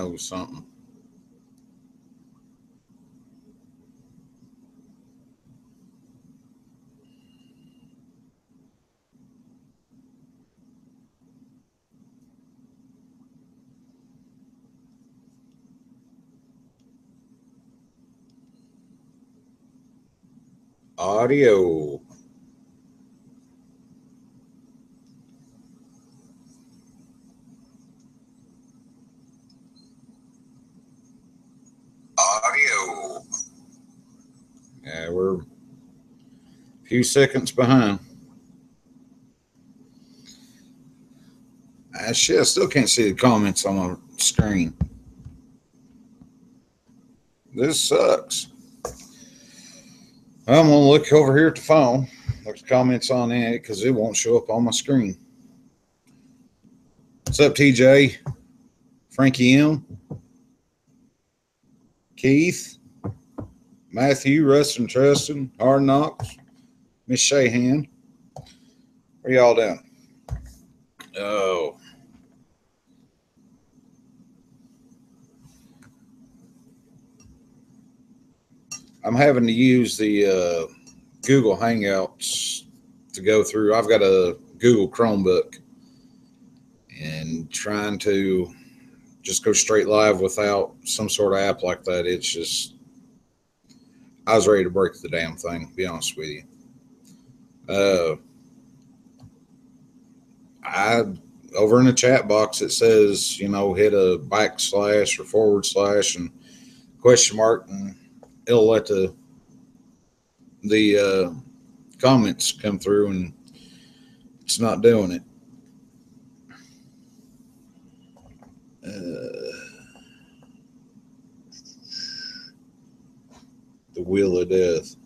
knows something. Audio. Audio. Yeah, we're a few seconds behind. Shit, I still can't see the comments on my screen. This sucks. I'm going to look over here at the phone. There's comments on it because it won't show up on my screen. What's up, TJ? Frankie M? Keith? Matthew, Rustin, Trustin, Hard Knocks, Miss Shahan. Where y'all doing? Oh. I'm having to use the Google Hangouts to go through. I've got a Google Chromebook and trying to just go straight live without some sort of app like that. It's just, I was ready to break the damn thing, to be honest with you. Over in the chat box, it says, you know, hit a backslash or forward slash and question mark, and it'll let the comments come through, and it's not doing it. The Wheel of Death.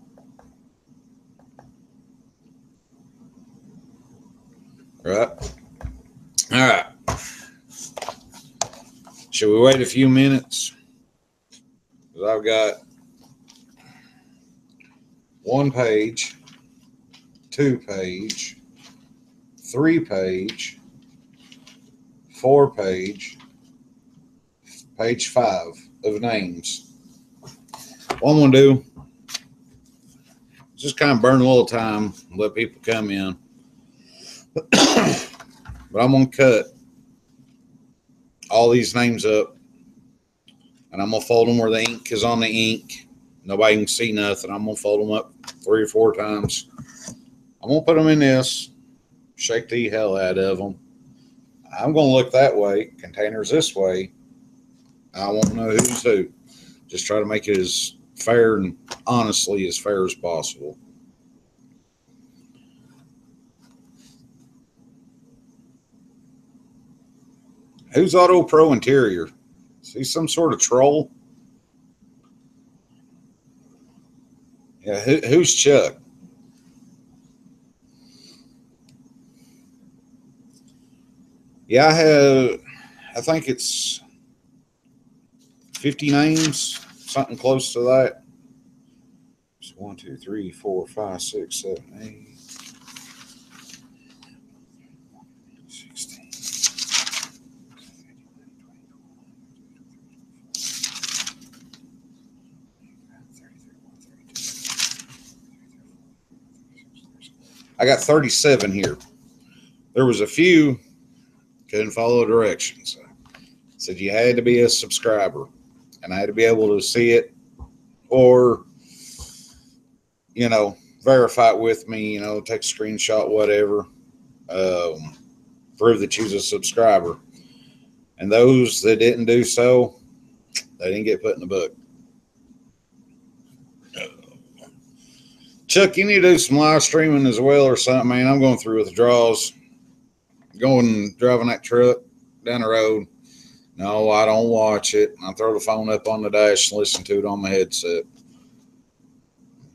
Right. All right. Should we wait a few minutes? Because I've got 1 page, 2 page, 3 page, 4 page, page 5 of names. What I'm going to do is just kind of burn a little time, let people come in. But I'm going to cut all these names up, and I'm going to fold them where the ink is on the ink. Nobody can see nothing. I'm going to fold them up 3 or 4 times. I'm going to put them in this, shake the hell out of them. I'm going to look that way, containers this way. I won't know who's who. Just try to make it as fair and honestly as fair as possible. Who's Auto Pro Interior? Is he some sort of troll? Yeah, who's Chuck? Yeah, I think it's 50 names, something close to that. So 1, 2, 3, 4, 5, 6, 7, 8. 16. I got 37 here. There was a few couldn't follow directions. Said you had to be a subscriber, and I had to be able to see it, or you know, verify it with me. You know, take a screenshot, whatever, prove that you're a subscriber. And those that didn't do so, they didn't get put in the book. Chuck, you need to do some live streaming as well or something, man. I'm going through withdrawals. Driving that truck down the road. No, I don't watch it. I throw the phone up on the dash and listen to it on my headset.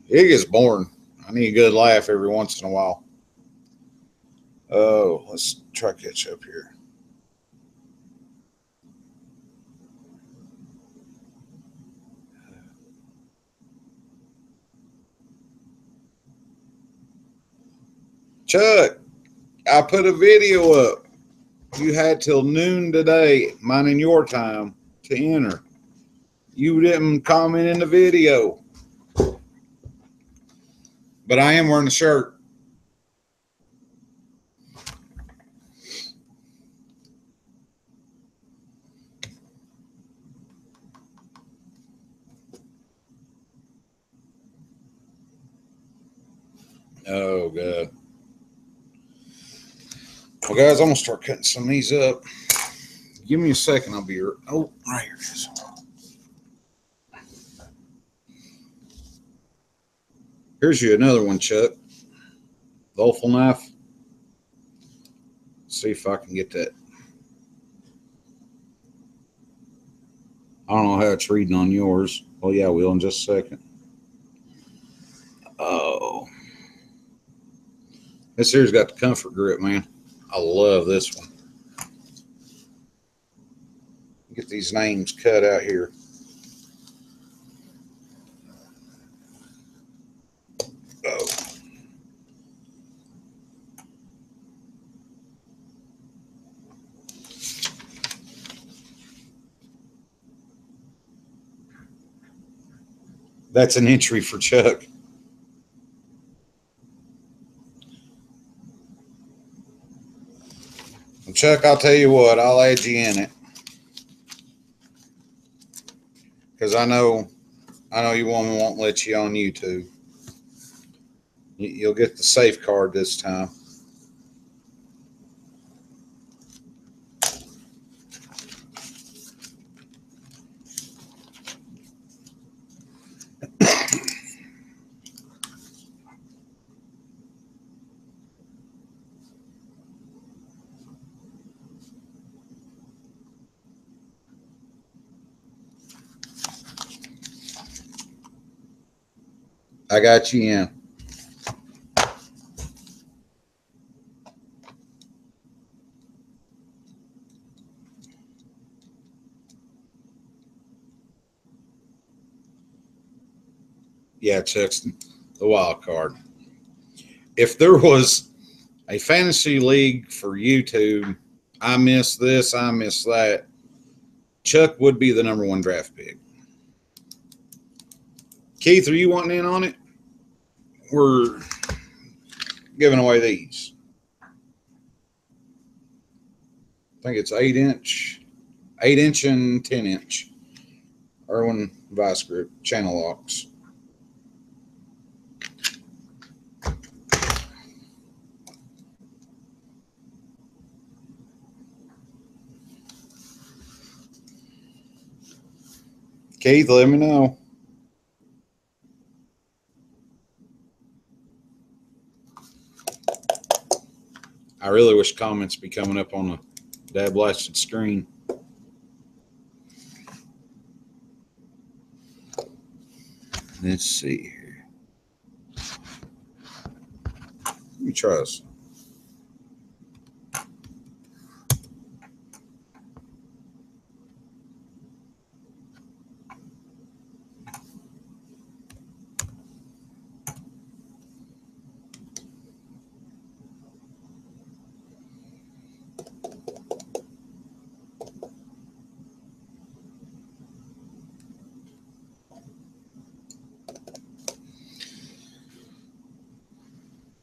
It gets boring. I need a good laugh every once in a while. Oh, let's try to catch up here. Chuck, I put a video up. You had till noon today, mine and your time, to enter. You didn't comment in the video. But I am wearing the shirt. Oh, God. Well, guys, I'm going to start cutting some of these up. Give me a second. I'll be here. Oh, right here it is. Here's you another one, Chuck. The awful knife. See if I can get that. I don't know how it's reading on yours. Oh, yeah, I will in just a second. Oh. This here's got the comfort grip, man. I love this one. Get these names cut out here. Oh. That's an entry for Chuck. And Chuck, I'll tell you what, I'll add you in it. Because I know your woman won't let you on YouTube. You'll get the safe card this time. I got you in. Yeah, Chuck's the wild card. If there was a fantasy league for YouTube, I miss this, I miss that, Chuck would be the #1 draft pick. Keith, are you wanting in on it? We're giving away these. I think it's 8-inch and 10-inch Irwin Vice Grip channel locks. Keith, let me know. I really wish comments be coming up on the dad blasted screen. Let's see here. Let me try this.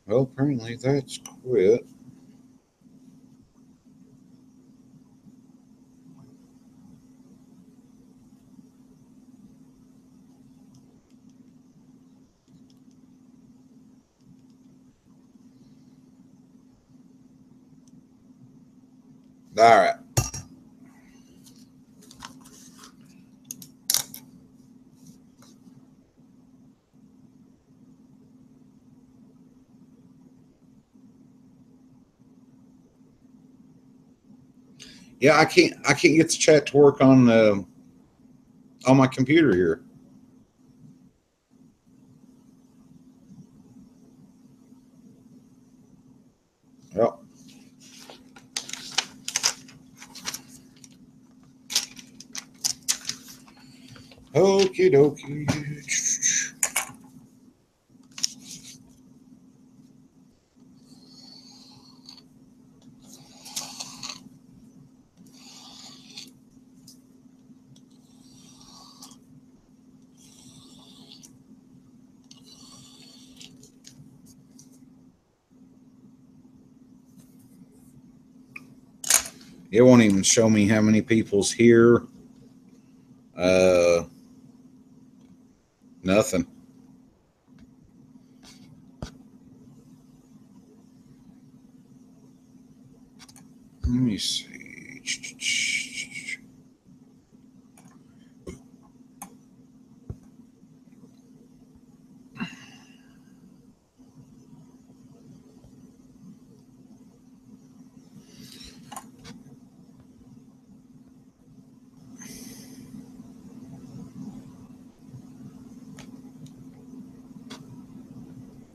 Well, apparently that's quit. All right. Yeah, I can't get the chat to work on my computer here. Well, okie dokie. It won't even show me how many people's here. Nothing. Let me see.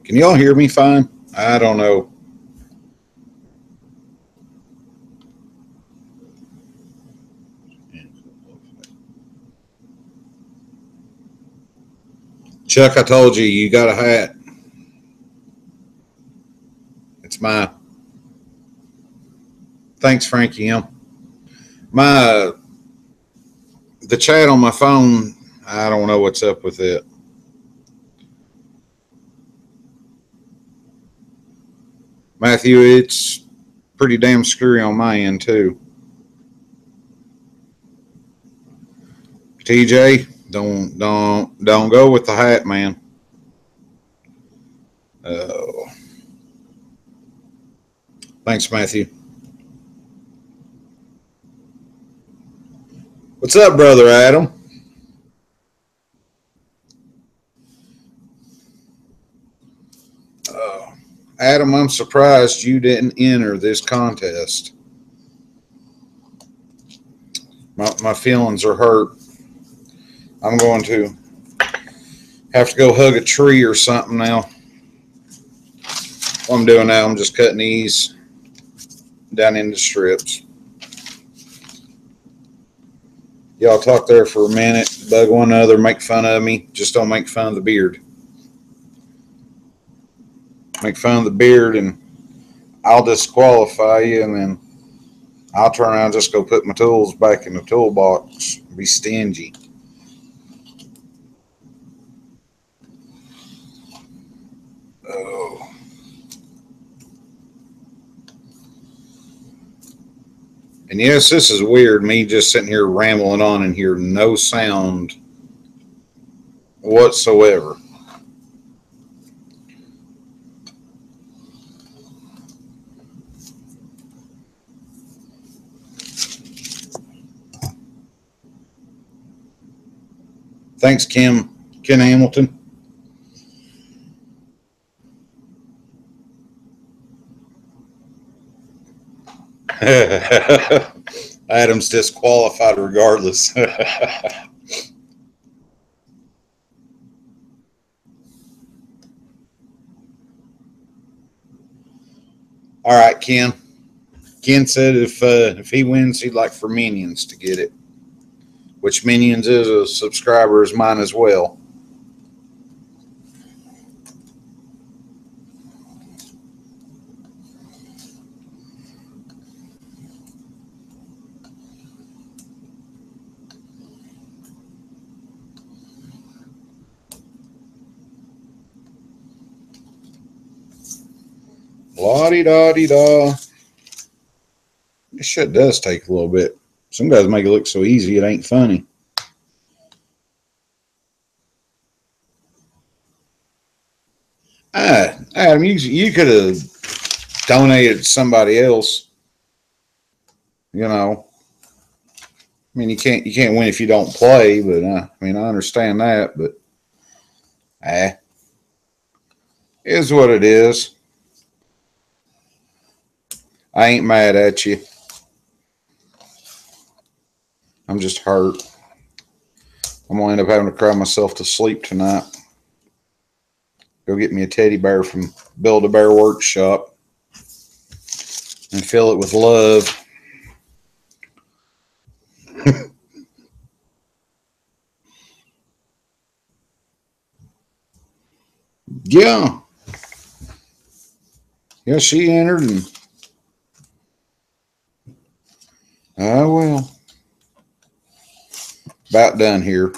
Can y'all hear me fine? I don't know. Chuck, I told you, you got a hat. It's mine. Thanks, Frankie M. The chat on my phone, I don't know what's up with it. Matthew, it's pretty damn screwy on my end too. TJ, don't go with the hat, man. Thanks, Matthew. What's up, brother Adam? Adam, I'm surprised you didn't enter this contest. My feelings are hurt. I'm going to have to go hug a tree or something now. What I'm doing now, I'm just cutting these down into strips. Y'all talk there for a minute, bug one another, make fun of me. Just don't make fun of the beard. Make fun of the beard and I'll disqualify you, and then I'll turn around and just go put my tools back in the toolbox. Be stingy. Oh. And yes, this is weird, me just sitting here rambling on and hear no sound whatsoever. Thanks, Ken Hamilton. Adam's disqualified regardless. All right, Ken. Ken said if he wins, he'd like for Minions to get it, which Minions is a subscriber of mine as well. La-di-da-di-da. This shit does take a little bit. Some guys make it look so easy, it ain't funny. Adam, you could have donated to somebody else. You know, I mean, you can't win if you don't play. But I mean, I understand that. But is what it is. I ain't mad at you. I'm just hurt. I'm gonna end up having to cry myself to sleep tonight. Go get me a teddy bear from Build-A-Bear Workshop and fill it with love. Yeah. Yeah, she entered and well. About done here.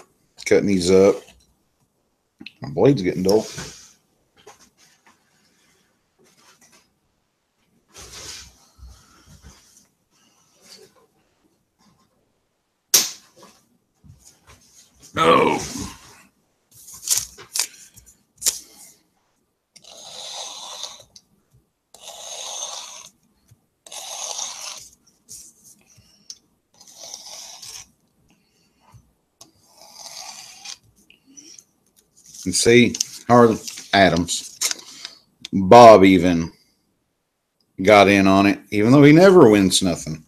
Cutting these up. My blade's getting dull. And see, Harley Adams. Bob even got in on it, even though he never wins nothing.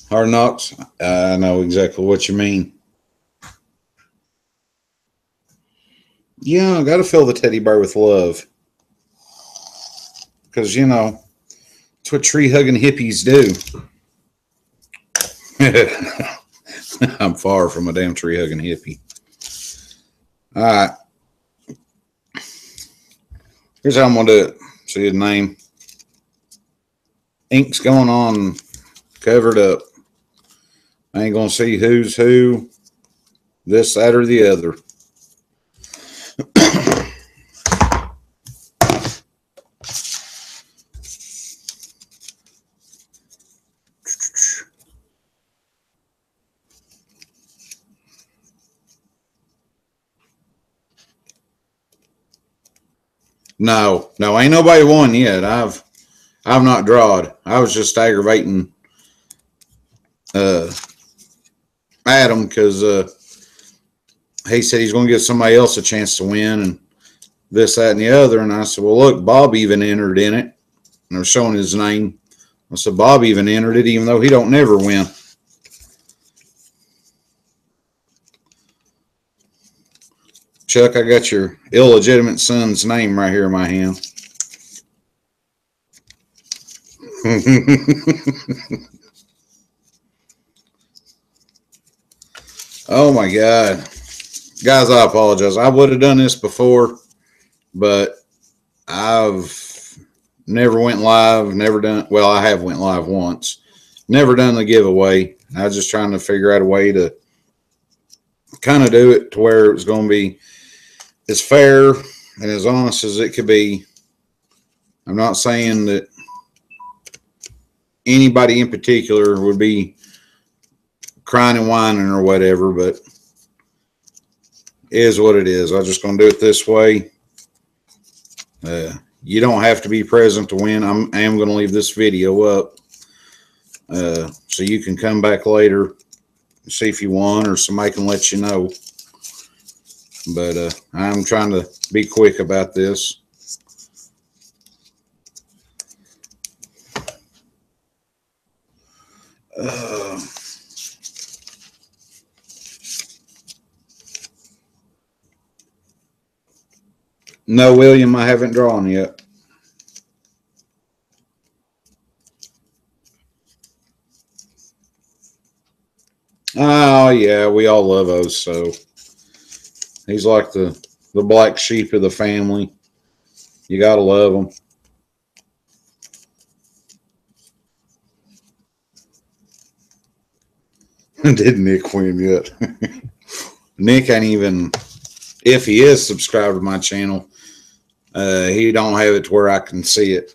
Hard Knocks, I know exactly what you mean. Yeah, I got to fill the teddy bear with love. Because, you know, it's what tree hugging hippies do. I'm far from a damn tree hugging hippie. All right. Here's how I'm going to do it. See his name. Ink's going on covered up. I ain't going to see who's who, this, that, or the other. No, ain't nobody won yet. I've not drawed. I was just aggravating Adam because he said he's going to give somebody else a chance to win and this, that, and the other. And I said, well, look, Bob even entered in it. And they're showing his name. I said, Bob even entered it, even though he don't never win. Chuck, I got your illegitimate son's name right here in my hand. Oh my God. Guys, I apologize. I would have done this before, but I've never went live, never done, well, I have went live once. Never done the giveaway. I was just trying to figure out a way to kind of do it to where it was going to be as fair and as honest as it could be. I'm not saying that anybody in particular would be crying and whining or whatever, but it is what it is. I'm just going to do it this way. You don't have to be present to win. I am going to leave this video up so you can come back later and see if you won, or somebody can let you know. But I'm trying to be quick about this. No, William, I haven't drawn yet. Oh, yeah, we all love Oso. He's like the black sheep of the family. You got to love him. Did Nick win yet? Nick ain't even, if he is subscribed to my channel, he don't have it to where I can see it.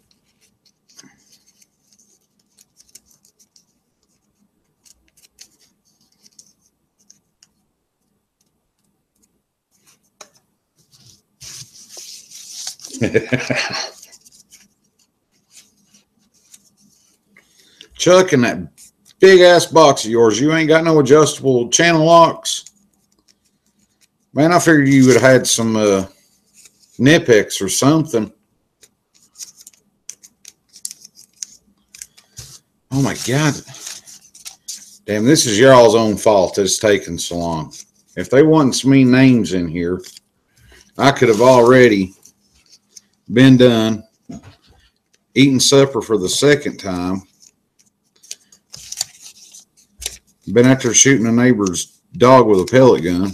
Chuck, in that big ass box of yours, you ain't got no adjustable channel locks? Man, I figured you would have had some Knipex or something. Oh my God. Damn, this is y'all's own fault it's taking so long. If they want some mean names in here, I could have already been done eating supper for the second time. Been out there shooting a neighbor's dog with a pellet gun.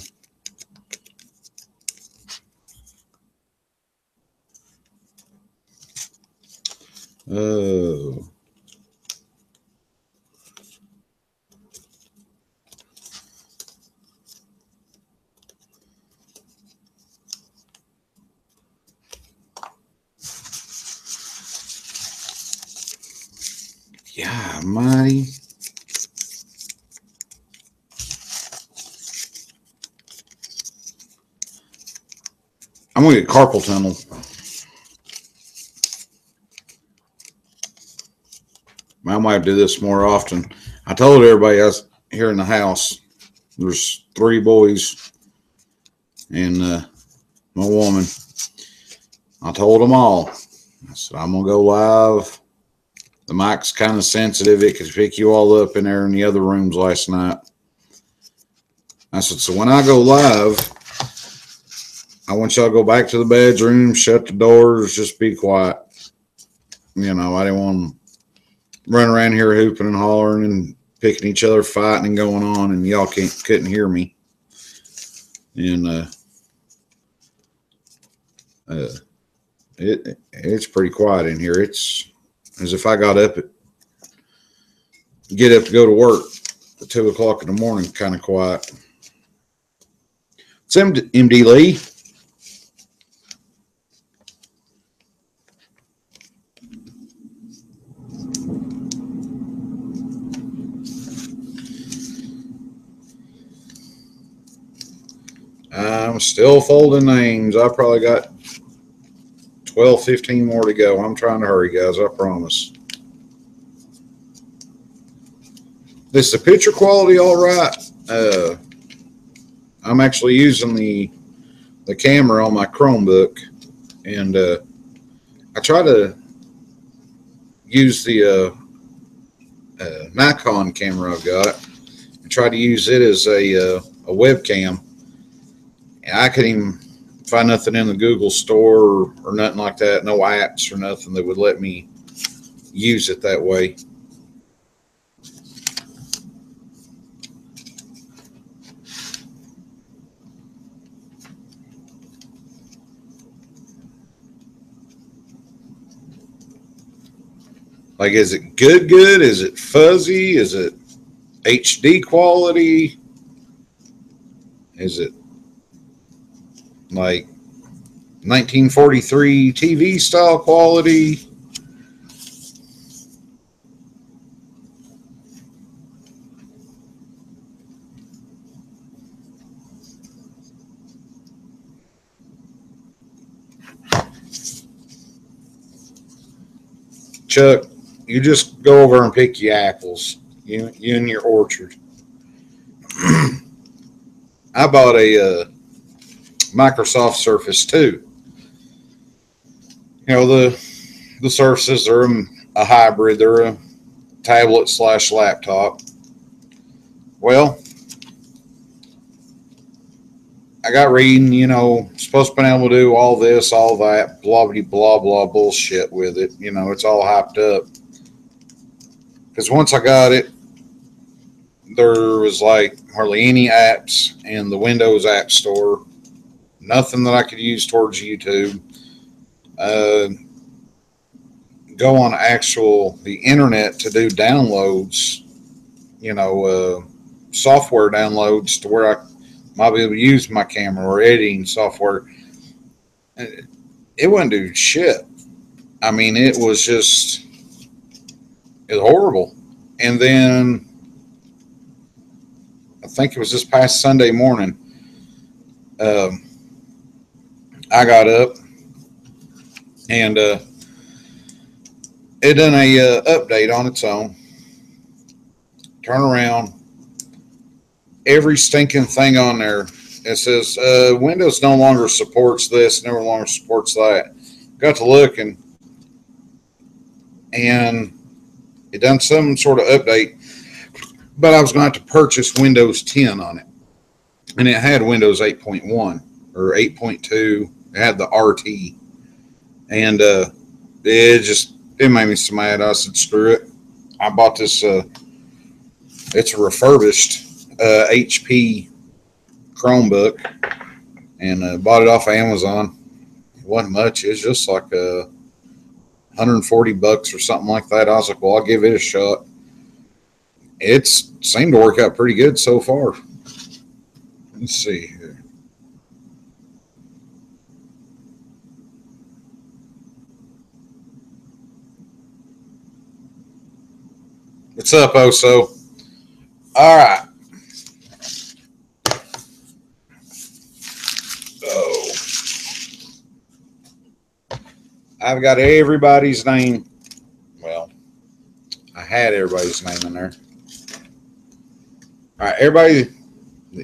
Oh. Yeah, mighty. I'm going to get carpal tunnel. I might do this more often. I told everybody I was here in the house. There's 3 boys and my woman. I told them all. I said, I'm going to go live. The mic's kind of sensitive. It could pick you all up in there in the other rooms last night. I said, so when I go live, I want y'all to go back to the bedroom, shut the doors, just be quiet. You know, I didn't want them running around here hooping and hollering and picking each other, fighting and going on, and y'all couldn't hear me. And it's pretty quiet in here. It's as if I get up to go to work at 2 o'clock in the morning, kind of quiet. It's MD Lee. I'm still folding names. I probably got 12, 15 more to go. I'm trying to hurry, guys. I promise. Is the picture quality all right? I'm actually using the camera on my Chromebook, and I try to use the Nikon camera I've got and try to use it as a webcam. And I couldn't even find nothing in the Google store or nothing like that, no apps or nothing that would let me use it that way. Like, is it good? Is it fuzzy? Is it HD quality? Is it like 1943 TV style quality? Chuck, you just go over and pick your apples. You in your orchard. I bought a Microsoft Surface 2. You know, the Surfaces are a hybrid. They're a tablet / laptop. Well, I got reading, you know, supposed to be able to do all this, all that, blah, blah, blah, blah bullshit with it. You know, it's all hyped up. Because once I got it, there was like hardly any apps in the Windows App Store. Nothing that I could use towards YouTube. Go on the internet to do downloads, you know, software downloads to where I might be able to use my camera or editing software. It wouldn't do shit. I mean, it was horrible. And then I think it was this past Sunday morning, I got up and it done a update on its own. Turn around, every stinking thing on there. It says Windows no longer supports this, no longer supports that. Got to looking, and it done some sort of update, but I was going to have to purchase Windows 10 on it, and it had Windows 8.1 or 8.2. It had the RT, and it made me so mad. I said, screw it. I bought this. It's a refurbished HP Chromebook, and bought it off of Amazon. It wasn't much. It was just like $140 or something like that. I was like, well, I'll give it a shot. It's seemed to work out pretty good so far. Let's see here. What's up, Oso? All right. Oh, I've got everybody's name. Well, I had everybody's name in there. All right, everybody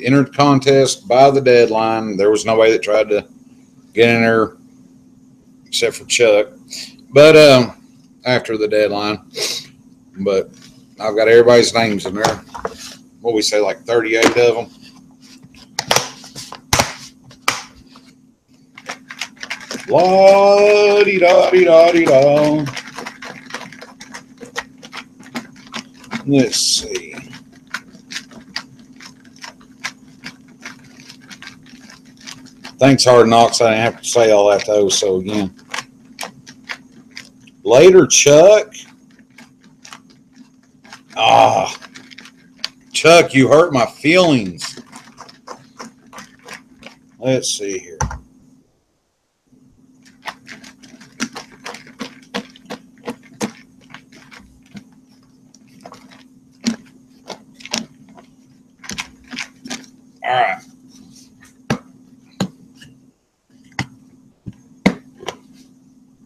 entered the contest by the deadline. There was nobody that tried to get in there except for Chuck. But after the deadline. But I've got everybody's names in there. What we say, like 38 of them. La-di-da-di-da-di-da. Let's see. Thanks, Hard Knocks. I didn't have to say all that, though. So, again. Later, Chuck. Chuck, you hurt my feelings. Let's see here. All right.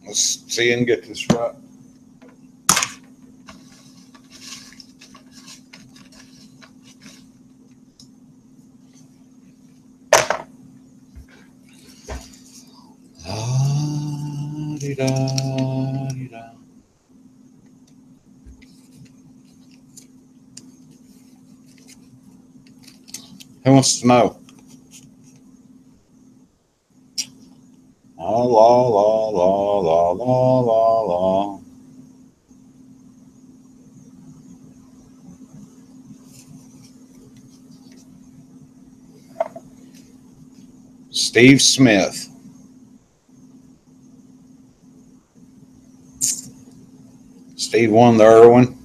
Let's see and get this right. Da-di-da-di-da. Who wants to know? La la la la la la la la. Steve Smith. Steve won the Irwin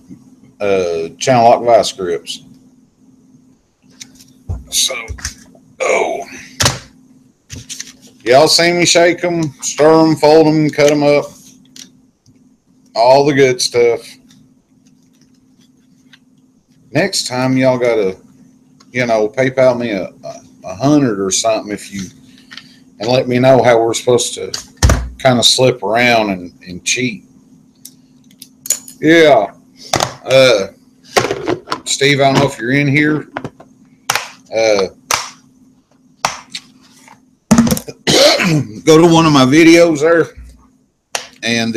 Channel Lock Vice Grips. So, y'all see me shake them, stir them, fold them, cut them up. All the good stuff. Next time, y'all got to, PayPal me a $100 or something and let me know how we're supposed to kind of slip around and cheat. Yeah. Steve, I don't know if you're in here. Go to one of my videos there, and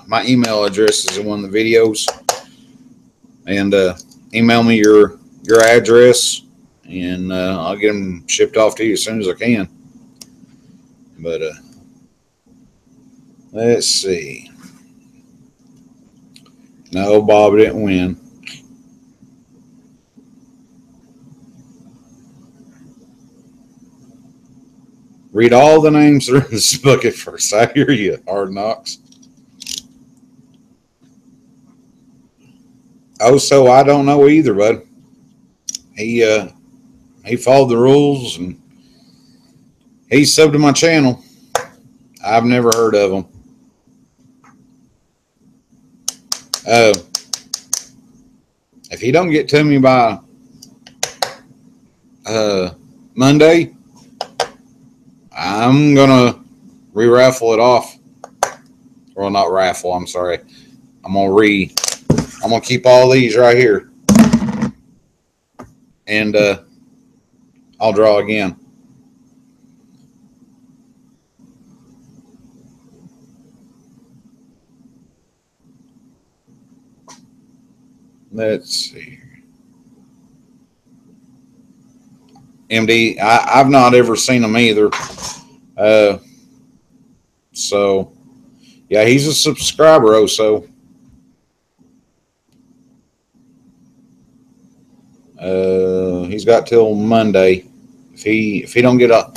my email address is in one of the videos, and email me your address, and I'll get them shipped off to you as soon as I can. But let's see. No, Bob didn't win. Read all the names through this bucket first. I hear you, Hard Knocks. Oh, so I don't know either, bud. He followed the rules and he subbed to my channel. I've never heard of him. If he don't get to me by Monday, I'm gonna re-raffle it off. Well, not raffle. I'm sorry. I'm gonna keep all these right here, and I'll draw again. Let's see. MD, I've not ever seen him either. So, yeah, he's a subscriber also. He's got till Monday. If he don't get a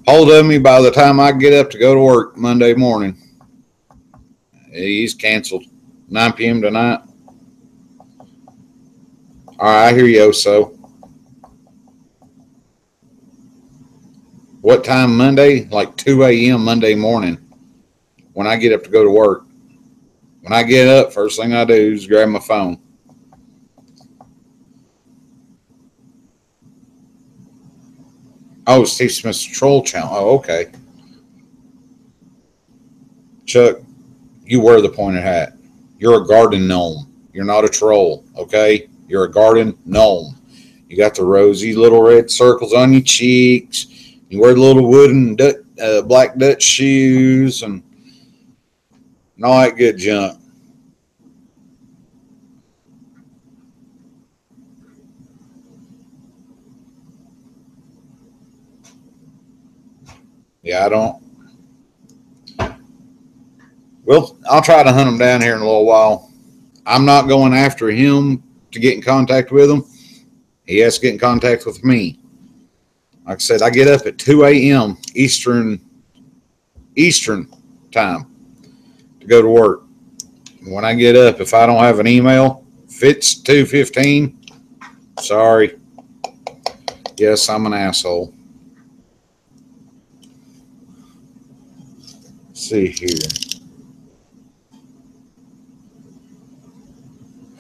hold of me by the time I get up to go to work Monday morning, he's canceled. 9 p.m. tonight. All right, I hear you, Oso. What time Monday? Like 2 a.m. Monday morning when I get up to go to work. When I get up, first thing I do is grab my phone. Oh, Steve Smith's Troll Channel. Oh, okay. Chuck, you wear the pointed hat. You're a garden gnome. You're not a troll, okay? You're a garden gnome. You got the rosy little red circles on your cheeks. You wear the little wooden black Dutch shoes and all that good junk. Yeah, I don't. Well, I'll try to hunt him down here in a little while. I'm not going after him to get in contact with him. He has to get in contact with me. Like I said, I get up at 2 a.m. Eastern time to go to work. When I get up, if I don't have an email, if it's 2:15, sorry. Yes, I'm an asshole. Let's see here.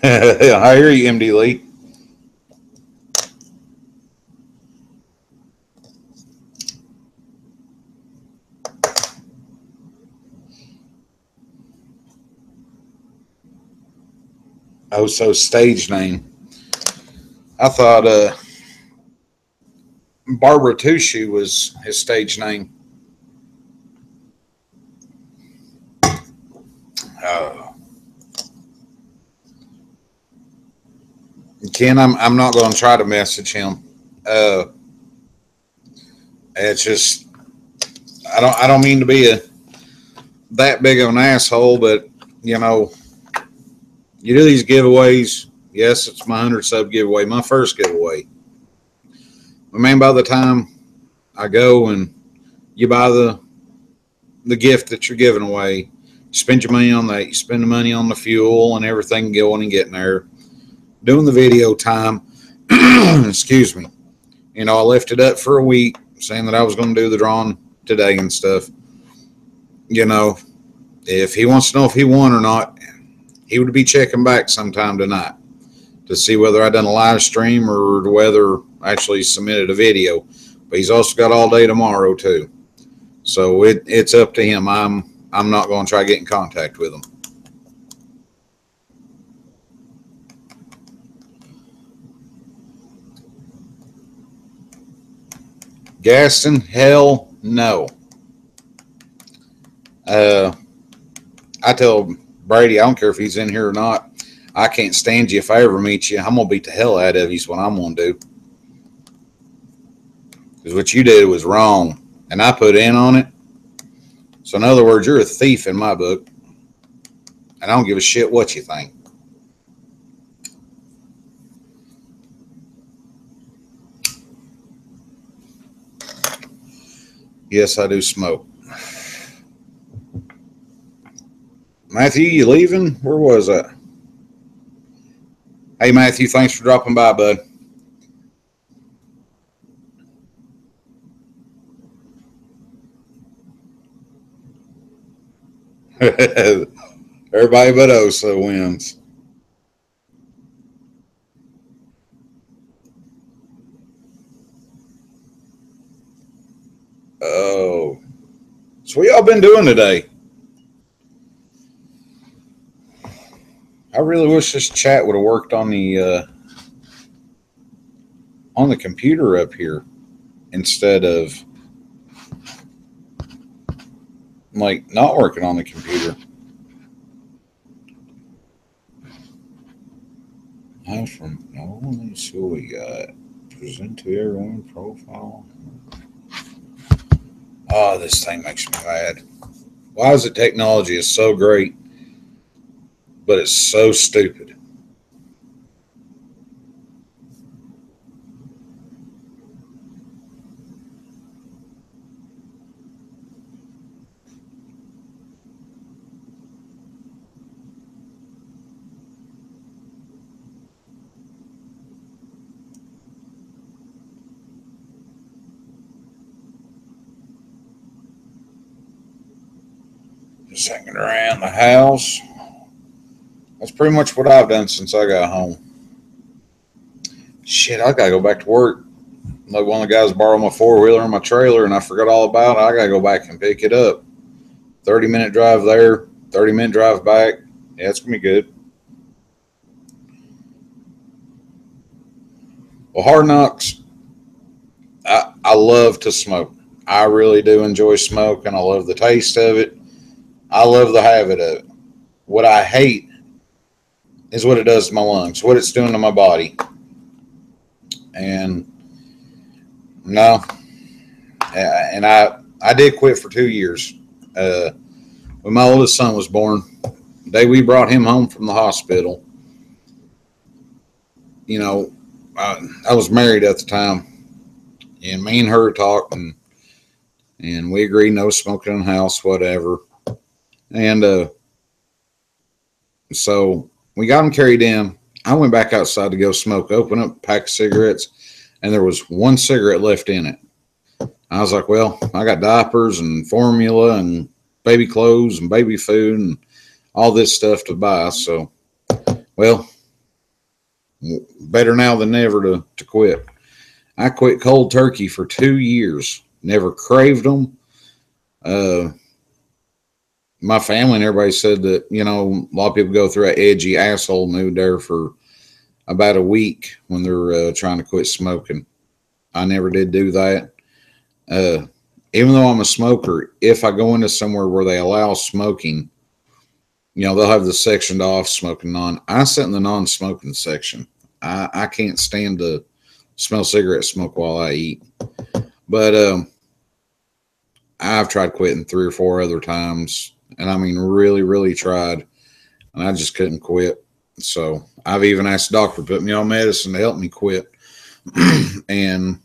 I hear you, MD Lee. Oh, so stage name. I thought Barbara Two Shoe was his stage name. Ken, I'm not going to try to message him. It's just I don't mean to be that big of an asshole, but you know, you do these giveaways. Yes, it's my 100 sub giveaway, my first giveaway. I mean, by the time I go and you buy the gift that you're giving away, you spend your money on that. You spend the money on the fuel and everything going and getting there. Doing the video time. Excuse me. You know, I left it up for a week saying that I was going to do the drawing today and stuff. You know, if he wants to know if he won or not, he would be checking back sometime tonight to see whether I done a live stream or whether I actually submitted a video. But he's also got all day tomorrow too. So it's up to him. I'm not going to try to get in contact with him. Gaston, hell no. I tell Brady, I don't care if he's in here or not. I can't stand you. If I ever meet you, I'm going to beat the hell out of you is what I'm going to do. Because what you did was wrong. And I put in on it. So in other words, you're a thief in my book. And I don't give a shit what you think. Yes, I do smoke. Matthew, you leaving? Where was that? Hey, Matthew, thanks for dropping by, bud. Everybody but Osa wins. Oh. So what y'all been doing today? I really wish this chat would have worked on the computer up here instead of like not working on the computer. Let me see what we got. Present to everyone profile. Oh, this thing makes me mad. Why is it technology is so great, but it's so stupid? Just hanging around the house. That's pretty much what I've done since I got home. Shit, I gotta go back to work. Like one of the guys borrowed my 4-wheeler and my trailer, and I forgot all about it. I gotta go back and pick it up. 30-minute drive there, 30-minute drive back. Yeah, it's gonna be good. Well, Hard Knocks, I love to smoke. I really do enjoy smoke, and I love the taste of it. I love the habit of it. What I hate is what it does to my lungs, what it's doing to my body. And no, and I did quit for 2 years. Uh, when my oldest son was born, the day we brought him home from the hospital, you know, I was married at the time, and me and her talked, and we agreed no smoking in the house, whatever. And so we got him carried in. I went back outside to go smoke, open up a pack of cigarettes, and there was one cigarette left in it. I was like, well, I got diapers and formula and baby clothes and baby food and all this stuff to buy. So, well, better now than never to quit. I quit cold turkey for 2 years. Never craved them. Uh, my family and everybody said that, a lot of people go through an edgy asshole mood there for about a week when they're trying to quit smoking. I never did do that. Uh, Even though I'm a smoker, if I go into somewhere where they allow smoking, they'll have the sectioned off smoking non. I sit in the non-smoking section. I can't stand to smell cigarette smoke while I eat. But I've tried quitting 3 or 4 other times, and I mean really, really tried, and I just couldn't quit. So I've even asked the doctor to put me on medicine to help me quit, and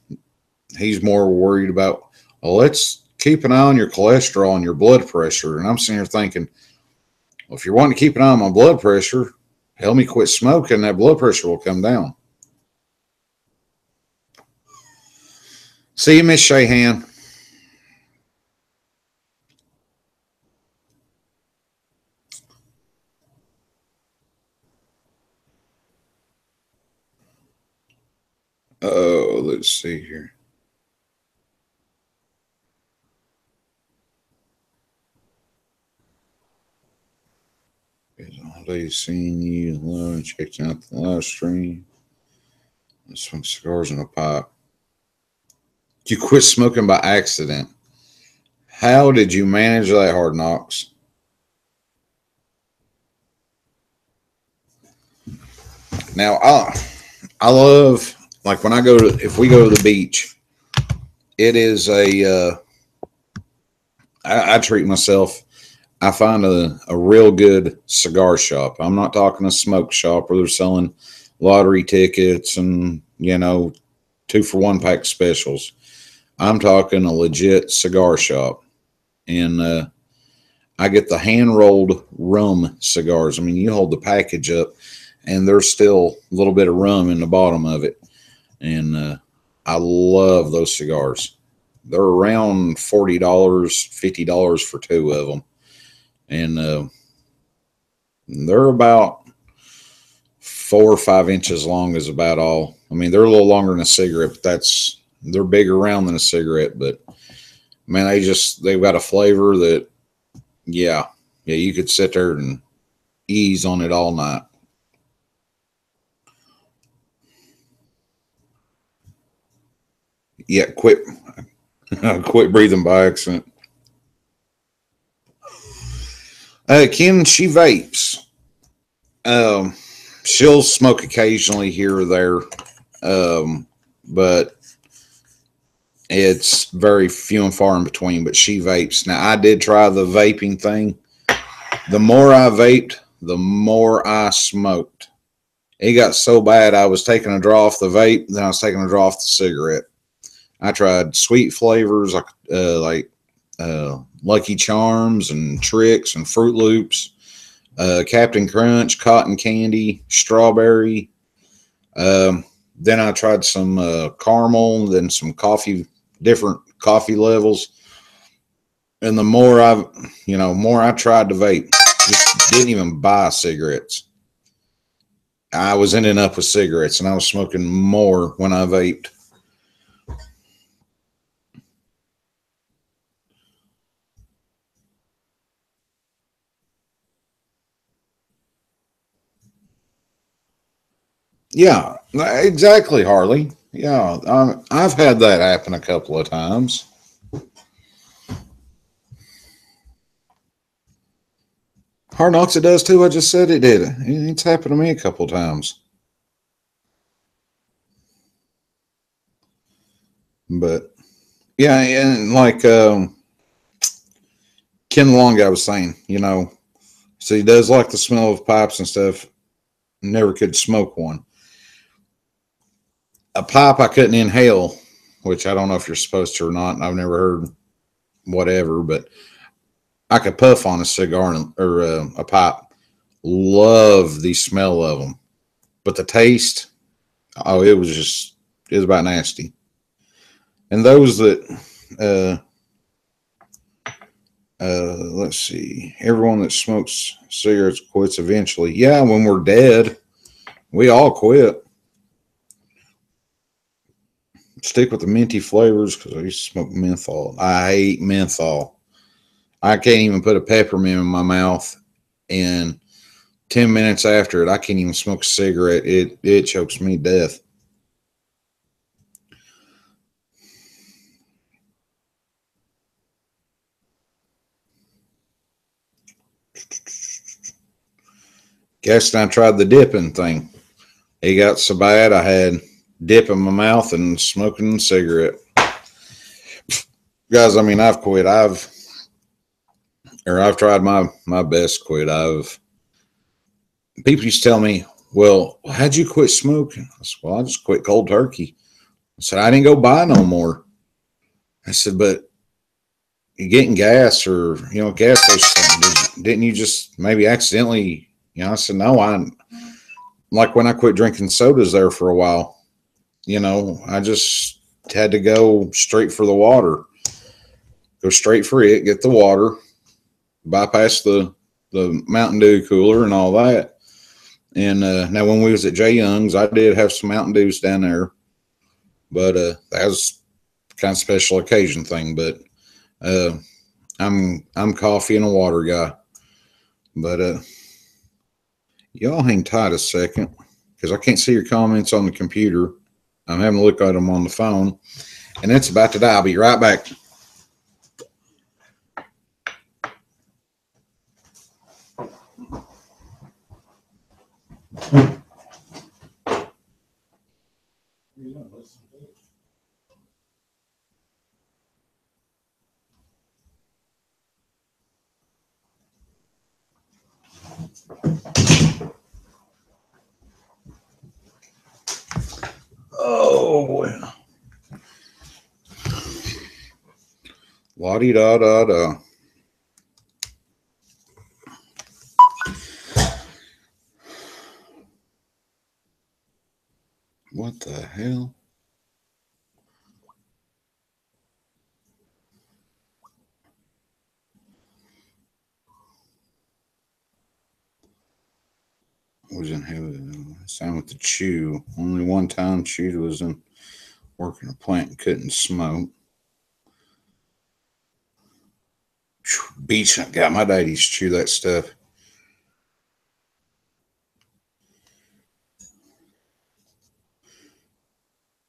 he's more worried about, well, let's keep an eye on your cholesterol and your blood pressure. And I'm sitting here thinking, well, if you're wanting to keep an eye on my blood pressure, help me quit smoking, that blood pressure will come down. See you, Miss Shahan. Oh, let's see here. All day seeing you, checking out the live stream. Smoke cigars in a pipe. You quit smoking by accident. How did you manage that, Hard Knocks? Now, I love, like when if we go to the beach, it is I treat myself. I find a real good cigar shop. I'm not talking a smoke shop where they're selling lottery tickets and, 2-for-1 pack specials. I'm talking a legit cigar shop. And I get the hand rolled rum cigars. I mean, you hold the package up and there's still a little bit of rum in the bottom of it. And I love those cigars. They're around $40, $50 for 2 of them. And they're about 4 or 5 inches long is about all. I mean, they're a little longer than a cigarette, but they're bigger round than a cigarette. But man, they've got a flavor that, yeah, you could sit there and ease on it all night. Yeah, quit breathing by accident. Kim, she vapes. Um, she'll smoke occasionally here or there, but it's very few and far in between. But she vapes. Now, I did try the vaping thing. The more I vaped, the more I smoked. It got so bad I was taking a draw off the vape, then I was taking a draw off the cigarette. I tried sweet flavors like Lucky Charms and Tricks and Fruit Loops, Captain Crunch, cotton candy, strawberry. Then I tried some caramel, then some coffee, different coffee levels. And the more more I tried to vape, just didn't even buy cigarettes. I was ending up with cigarettes, and I was smoking more when I vaped. Yeah, exactly, Harley. Yeah, I've had that happen a couple of times. Hard Knocks, it does too. I just said it did. It's happened to me a couple of times. But yeah, and like Ken Long, I was saying, so he does like the smell of pipes and stuff. Never could smoke one. A pipe I couldn't inhale, which I don't know if you're supposed to or not. And I've never heard whatever, but I could puff on a cigar or a pipe. Love the smell of them, but the taste, oh, it was about nasty. And those that, let's see, everyone that smokes cigarettes quits eventually. Yeah, when we're dead, we all quit. Stick with the minty flavors because I used to smoke menthol. I hate menthol. I can't even put a peppermint in my mouth, and 10 minutes after it, I can't even smoke a cigarette. It chokes me to death. Gaston, I tried the dipping thing. It got so bad I had dip in my mouth and smoking a cigarette. Guys, I mean, I've quit. I've tried my best to quit. People used to tell me, well, how'd you quit smoking? I said, well, I just quit cold turkey. I said, I didn't go buy no more. I said, but you getting gas or, gas station, didn't you just maybe accidentally, I said, no, like when I quit drinking sodas there for a while, I just had to go straight for the water, go straight for it, get the water, bypass the Mountain Dew cooler and all that. And now when we was at Jay Young's, I did have some Mountain Dews down there, but that was kind of special occasion thing. But I'm coffee and a water guy. But y'all hang tight a second because I can't see your comments on the computer. I'm having a look at them on the phone, and it's about to die. I'll be right back. Oh boy. La di da da da. What the hell? Was in heaven. Sound with the chew. Only one time chewed was in working a plant and couldn't smoke. Beach got my daddy's chew that stuff.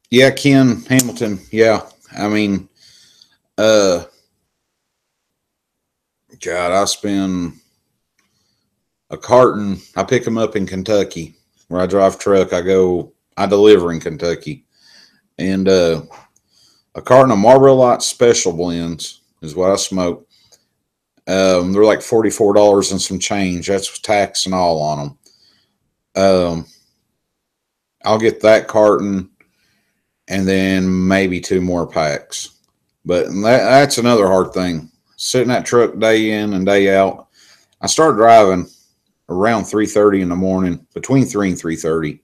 Yeah, Ken Hamilton. Yeah, I mean, uh, God, I spend a carton. I pick them up in Kentucky, where I drive truck. I deliver in Kentucky, and a carton of Marlboro Light Special blends is what I smoke. They're like $44 and some change. That's with tax and all on them. I'll get that carton and then maybe two more packs. But that's another hard thing. Sitting that truck day in and day out. I start driving around 3:30 in the morning, between 3 and 3:30,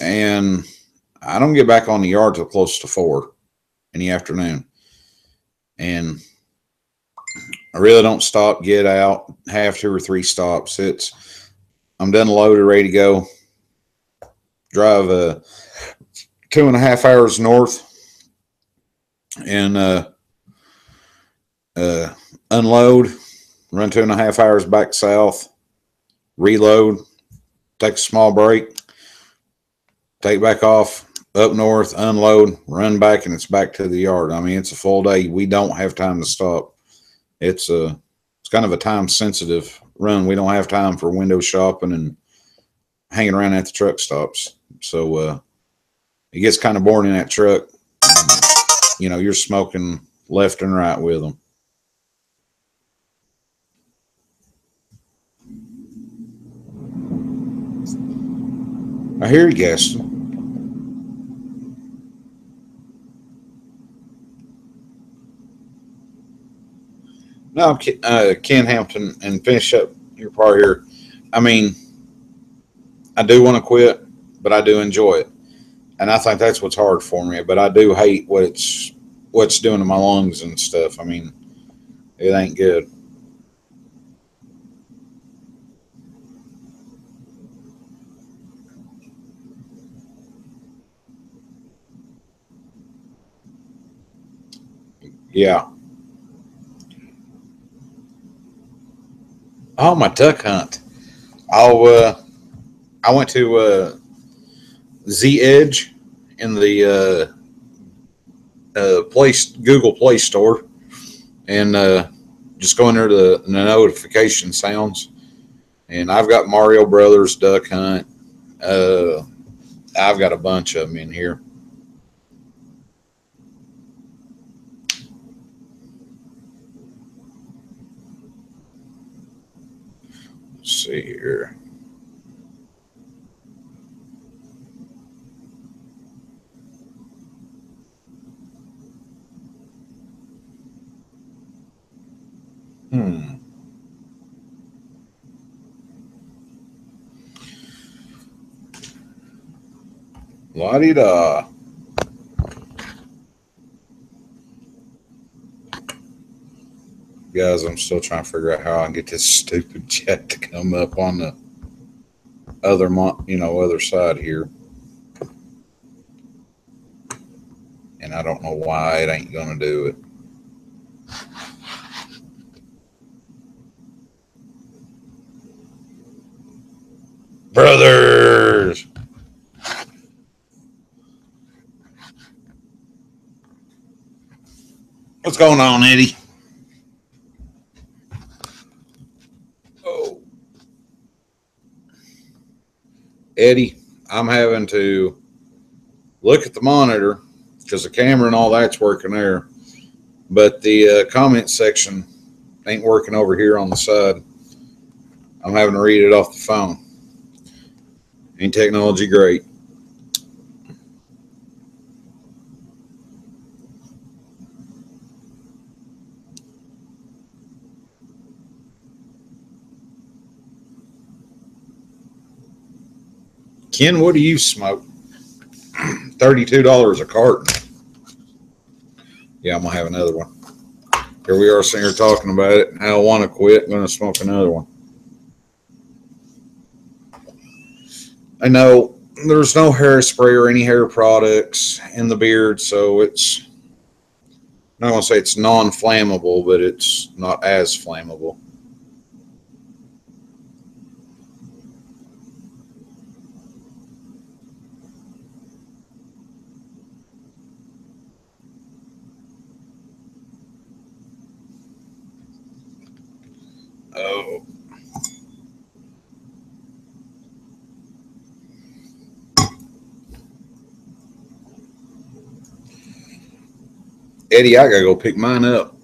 and I don't get back on the yard till close to 4 in the afternoon. And I really don't stop, get out, have 2 or 3 stops. I'm done loaded, ready to go. Drive 2.5 hours north and unload, run 2.5 hours back south, reload, take a small break, take back off, up north, unload, run back, and it's back to the yard. I mean, it's a full day. We don't have time to stop. It's kind of a time sensitive run. We don't have time for window shopping and hanging around at the truck stops. So it gets kind of boring in that truck. You know, you're smoking left and right with them. I hear you, Gaston. No, Ken Hampton, and finish up your part here. I mean, I do want to quit, but I do enjoy it, and I think that's what's hard for me. But I do hate what's doing to my lungs and stuff. I mean, it ain't good. Yeah. Oh, my duck hunt. I went to Z Edge in the place Google Play Store and just going there to the notification sounds. And I've got Mario Brothers Duck Hunt. Uh, I've got a bunch of them in here. Let's see here. Hmm. La di da. Guys, I'm still trying to figure out how I can get this stupid chat to come up on the other side here. And I don't know why it ain't gonna do it. Brothers! What's going on, Eddie? Oh, Eddie, I'm having to look at the monitor because the camera and all that's working there, but the comment section ain't working over here on the side. I'm having to read it off the phone. Ain't technology great? Ken, what do you smoke? $32 a carton. Yeah, I'm gonna have another one. Here we are sitting here talking about it. I don't want to quit. I'm gonna smoke another one. I know there's no hairspray or any hair products in the beard, so it's I'm not gonna say it's non-flammable, but it's not as flammable. Oh, Eddie, I gotta go pick mine up.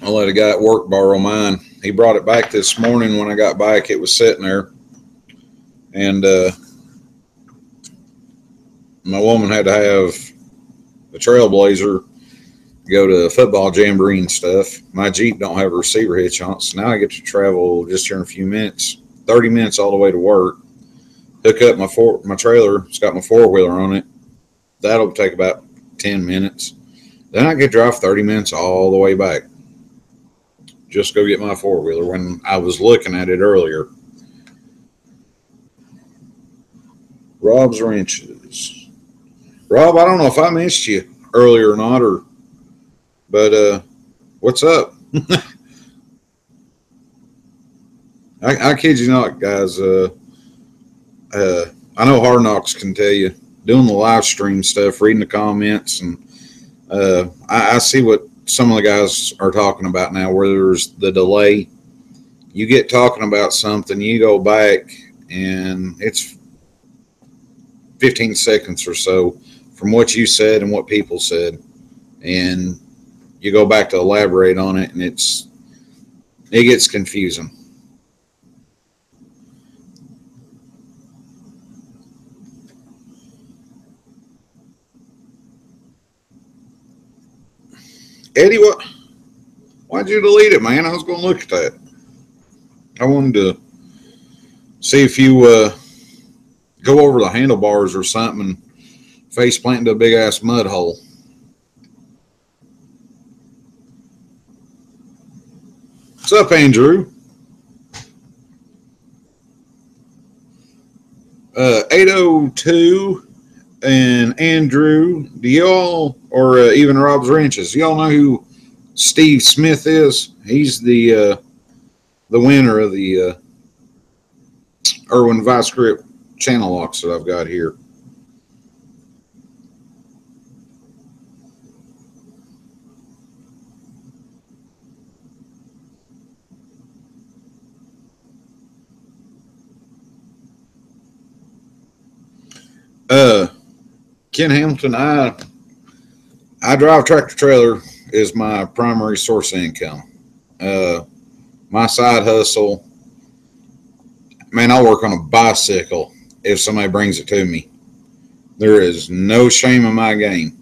I let a guy at work borrow mine. He brought it back this morning. When I got back, it was sitting there, and my woman had to have a Trailblazer go to football jamboree and stuff. My Jeep don't have a receiver hitch on it, so now I get to travel just here in a few minutes, 30 minutes all the way to work. Hook up my trailer. It's got my four wheeler on it. That'll take about 10 minutes. Then I get to drive 30 minutes all the way back. Just go get my four wheeler when I was looking at it earlier. Rob's wrenches. Rob, I don't know if I missed you earlier or not, but what's up? I kid you not, guys. I know Hard Knocks can tell you. doing the live stream stuff, reading the comments, and I see what some of the guys are talking about now, where there's the delay. You get talking about something, you go back, and it's 15 seconds or so from what you said and what people said, and you go back to elaborate on it, and it gets confusing. Eddie, why'd you delete it, man? I was going to look at that. I wanted to see if you go over the handlebars or something and face plant into a big ass mud hole. What's up, Andrew? 802 and Andrew, do y'all, or even Rob's Ranches, do y'all know who Steve Smith is? He's the winner of the Irwin Vice Grip channel locks that I've got here. Ken Hamilton, I drive tractor trailer is my primary source of income. My side hustle, man, I'll work on a bicycle if somebody brings it to me. There is no shame in my game.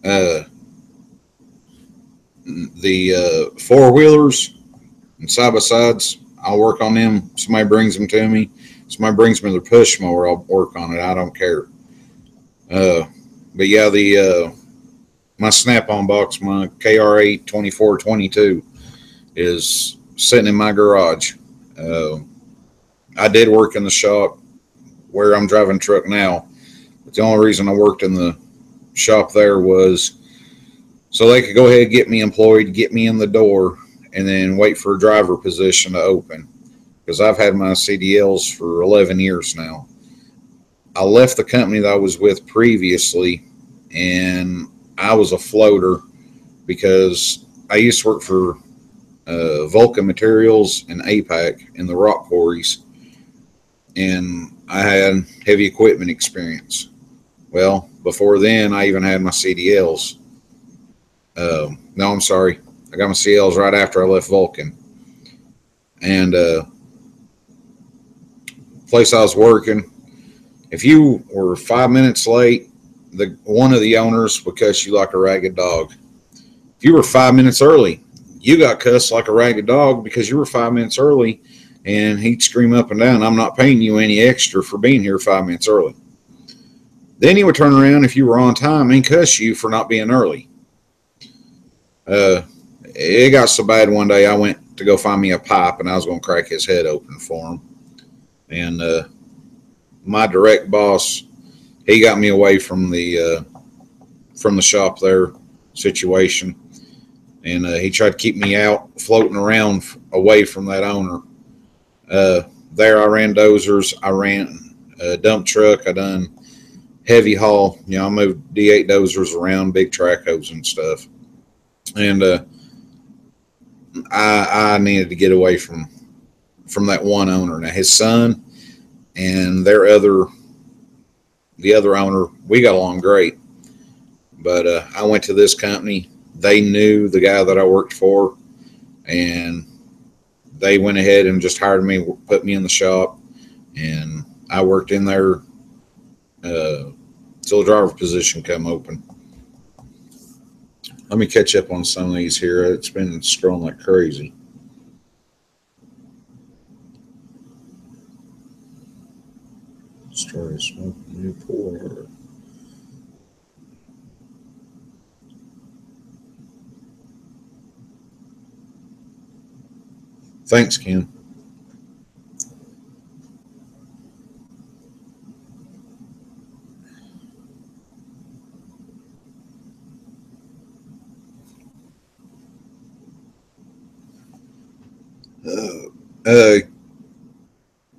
The four-wheelers and side-by-sides, I'll work on them. Somebody brings them to me. Somebody brings me their push mower, I'll work on it. I don't care. But yeah, my Snap-on box, my KR8 2422 is sitting in my garage. I did work in the shop where I'm driving truck now, but the only reason I worked in the shop there was so they could go ahead and get me employed, get me in the door, and then wait for a driver position to open, because I've had my CDLs for 11 years now. I left the company that I was with previously, and I was a floater because I used to work for Vulcan Materials and APAC in the rock quarries, and I had heavy equipment experience. Well, before then, I even had my CDLs. No, I'm sorry. I got my CDLs right after I left Vulcan. And place I was working, if you were 5 minutes late, one of the owners would cuss you like a ragged dog. If you were 5 minutes early, you got cussed like a ragged dog because you were 5 minutes early, and he'd scream up and down, "I'm not paying you any extra for being here 5 minutes early." Then he would turn around if you were on time and cuss you for not being early. It got so bad one day I went to go find me a pipe, and I was going to crack his head open for him. And my direct boss, he got me away from the shop there situation, and he tried to keep me out floating around away from that owner. There I ran dozers, I ran a dump truck, I done heavy haul. I moved D8 dozers around, big track hose and stuff. And I needed to get away from that one owner. Now his son and the other owner, we got along great. But I went to this company. They knew the guy that I worked for, and they went ahead and just hired me, put me in the shop, and I worked in there till the driver position come open. Let me catch up on some of these here. It's been scrolling like crazy. Started smoking Newport. Thanks, Ken.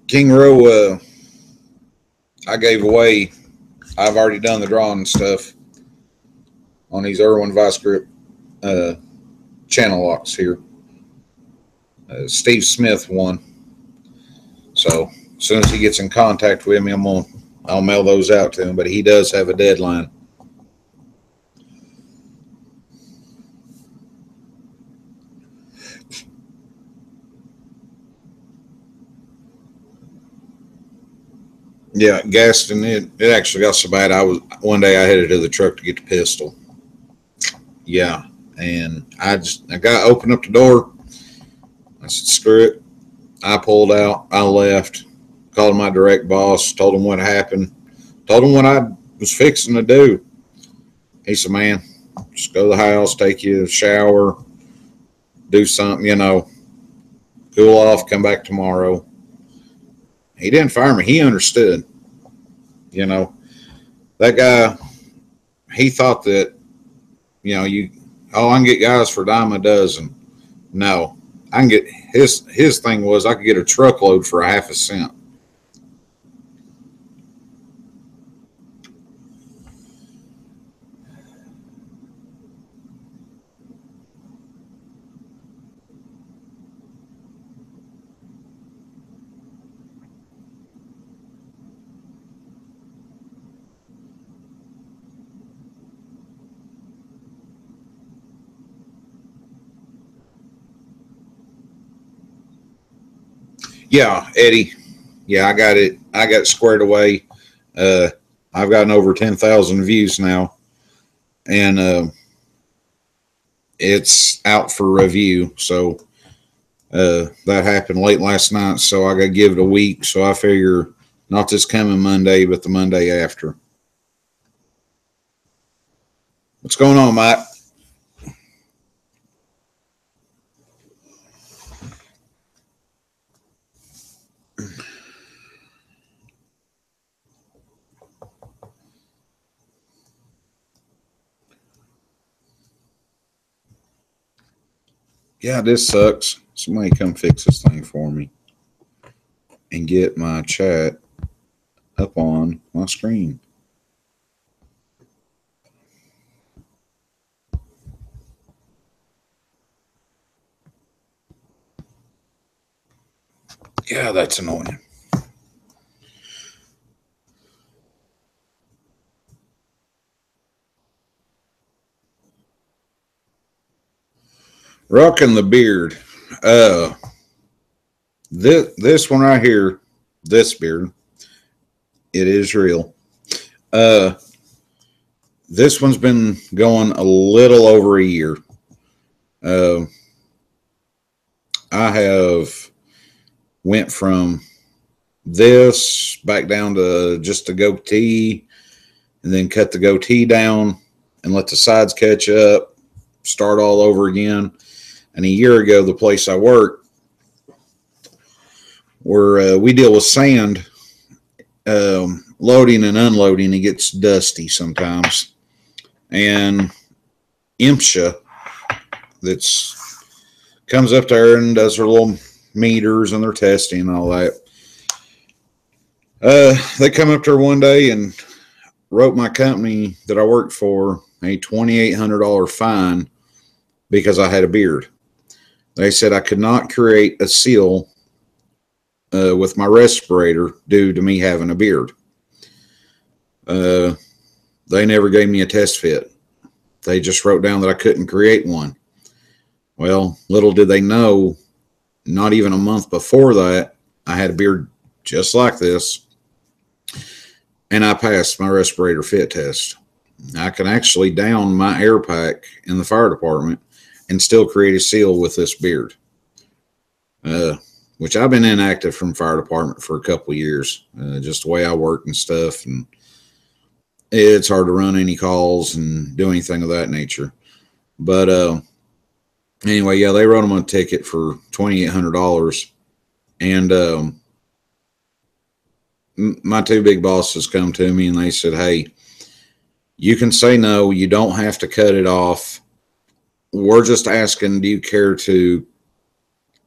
King Row, I gave away I've already done the drawing and stuff on these Irwin Vice Grip channel locks here. Steve Smith won. So as soon as he gets in contact with me, I'll mail those out to him. But he does have a deadline. Yeah, Gaston, it actually got so bad. One day I headed to the truck to get the pistol. Yeah, and I got opened up the door. I said, screw it. I pulled out. I left. Called my direct boss. Told him what happened. Told him what I was fixing to do. He said, man, just go to the house, take you a shower, do something, cool off, come back tomorrow. He didn't fire me. He understood. That guy, he thought that, I can get guys for a dime a dozen. No, I can get his thing was I could get a truckload for a half a cent. Yeah, Eddie. Yeah, I got it. I got it squared away. I've gotten over 10,000 views now, and it's out for review. So that happened late last night. So I got to give it a week. So I figure not this coming Monday, but the Monday after. What's going on, Mike? Yeah, this sucks. Somebody come fix this thing for me and get my chat up on my screen. Yeah, that's annoying. Rocking the beard. This one right here, this beard, it is real. This one's been going a little over a year. I have went from this back down to just a goatee, and then cut the goatee down and let the sides catch up, start all over again. And a year ago, the place I work, where we deal with sand, loading and unloading, it gets dusty sometimes. And IMSHA, that's comes up there and does their little meters and their testing and all that. They come up there one day and wrote my company that I worked for a $2,800 fine because I had a beard. They said I could not create a seal with my respirator due to me having a beard. They never gave me a test fit. They just wrote down that I couldn't create one. Well, little did they know, not even a month before that, I had a beard just like this, and I passed my respirator fit test. I can actually down my air pack in the fire department and still create a seal with this beard, which I've been inactive from fire department for a couple of years, just the way I work and stuff, and it's hard to run any calls and do anything of that nature. But anyway, yeah, they wrote them a ticket for $2,800, and my two big bosses come to me and they said, hey, you can say no, you don't have to cut it off. We're just asking, do you care to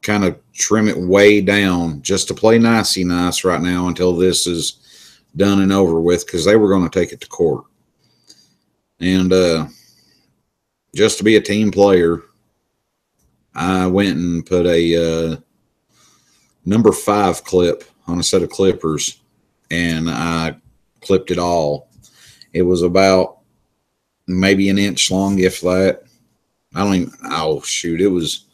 kind of trim it way down just to play nicey nice right now until this is done and over with because they were going to take it to court. And just to be a team player, I went and put a number 5 clip on a set of clippers, and I clipped it all. It was about maybe an inch long, if that. I don't even, oh, shoot, it was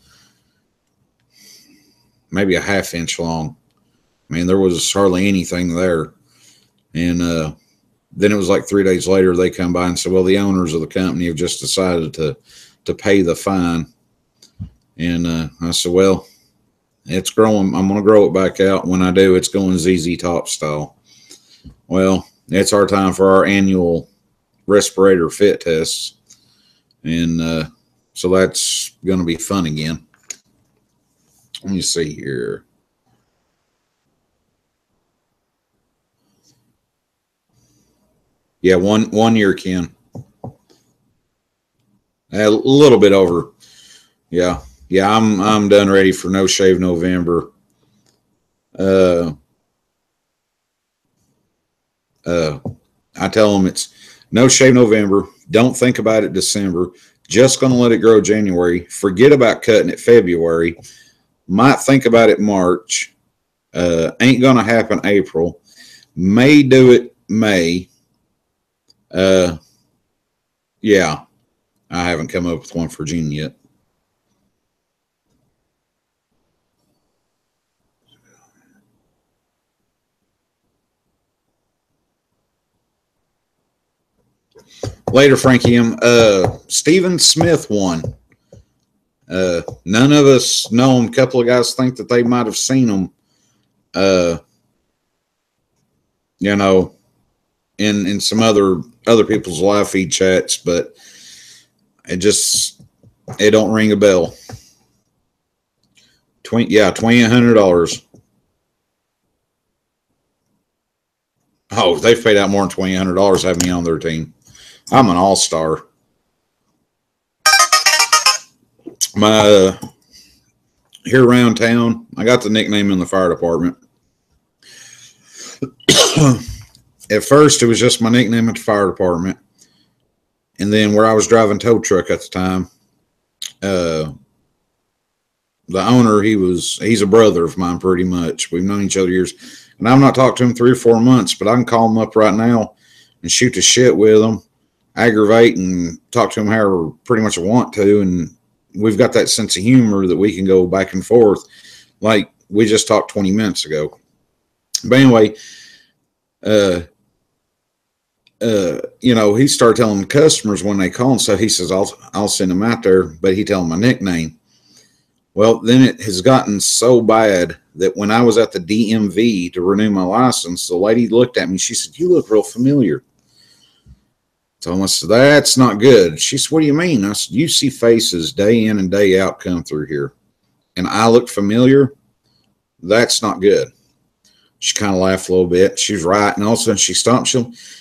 maybe a half inch long. I mean, there was hardly anything there. And then it was like 3 days later, they come by and said, well, the owners of the company have just decided to pay the fine. And I said, well, it's growing. I'm going to grow it back out. When I do, it's going ZZ Top style. Well, it's our time for our annual respirator fit tests. And so that's going to be fun again. Let me see here. Yeah, one year, Ken. A little bit over. Yeah. Yeah, I'm done ready for No Shave November. I tell them it's No Shave November. Don't think about it December. Just going to let it grow January. Forget about cutting it February. Might think about it March. Ain't going to happen April. May do it May. Yeah, I haven't come up with one for June yet. Later, Frankie M. Stephen Smith won. None of us know him. A couple of guys think that they might have seen him. You know, in some other people's live feed chats, but it don't ring a bell. $2,100. Oh, they've paid out more than $2,100 having me on their team. I'm an all-star. My here around town, I got the nickname in the fire department. At first, it was just my nickname at the fire department. And then where I was driving tow truck at the time, the owner, he's a brother of mine pretty much. We've known each other years. And I've not talked to him 3 or 4 months, but I can call him up right now and shoot the shit with him, aggravate and talk to him however pretty much I want to. And we've got that sense of humor that we can go back and forth like we just talked 20 minutes ago. But anyway, he started telling customers when they call and stuff, he says, I'll send them out there, but he tell them my nickname. Well, then it has gotten so bad that when I was at the DMV to renew my license, the lady looked at me. She said, you look real familiar. So I said, that's not good. She said, what do you mean? I said, you see faces day in and day out come through here, and I look familiar. That's not good. She kind of laughed a little bit. She's right. And all of a sudden she stopped.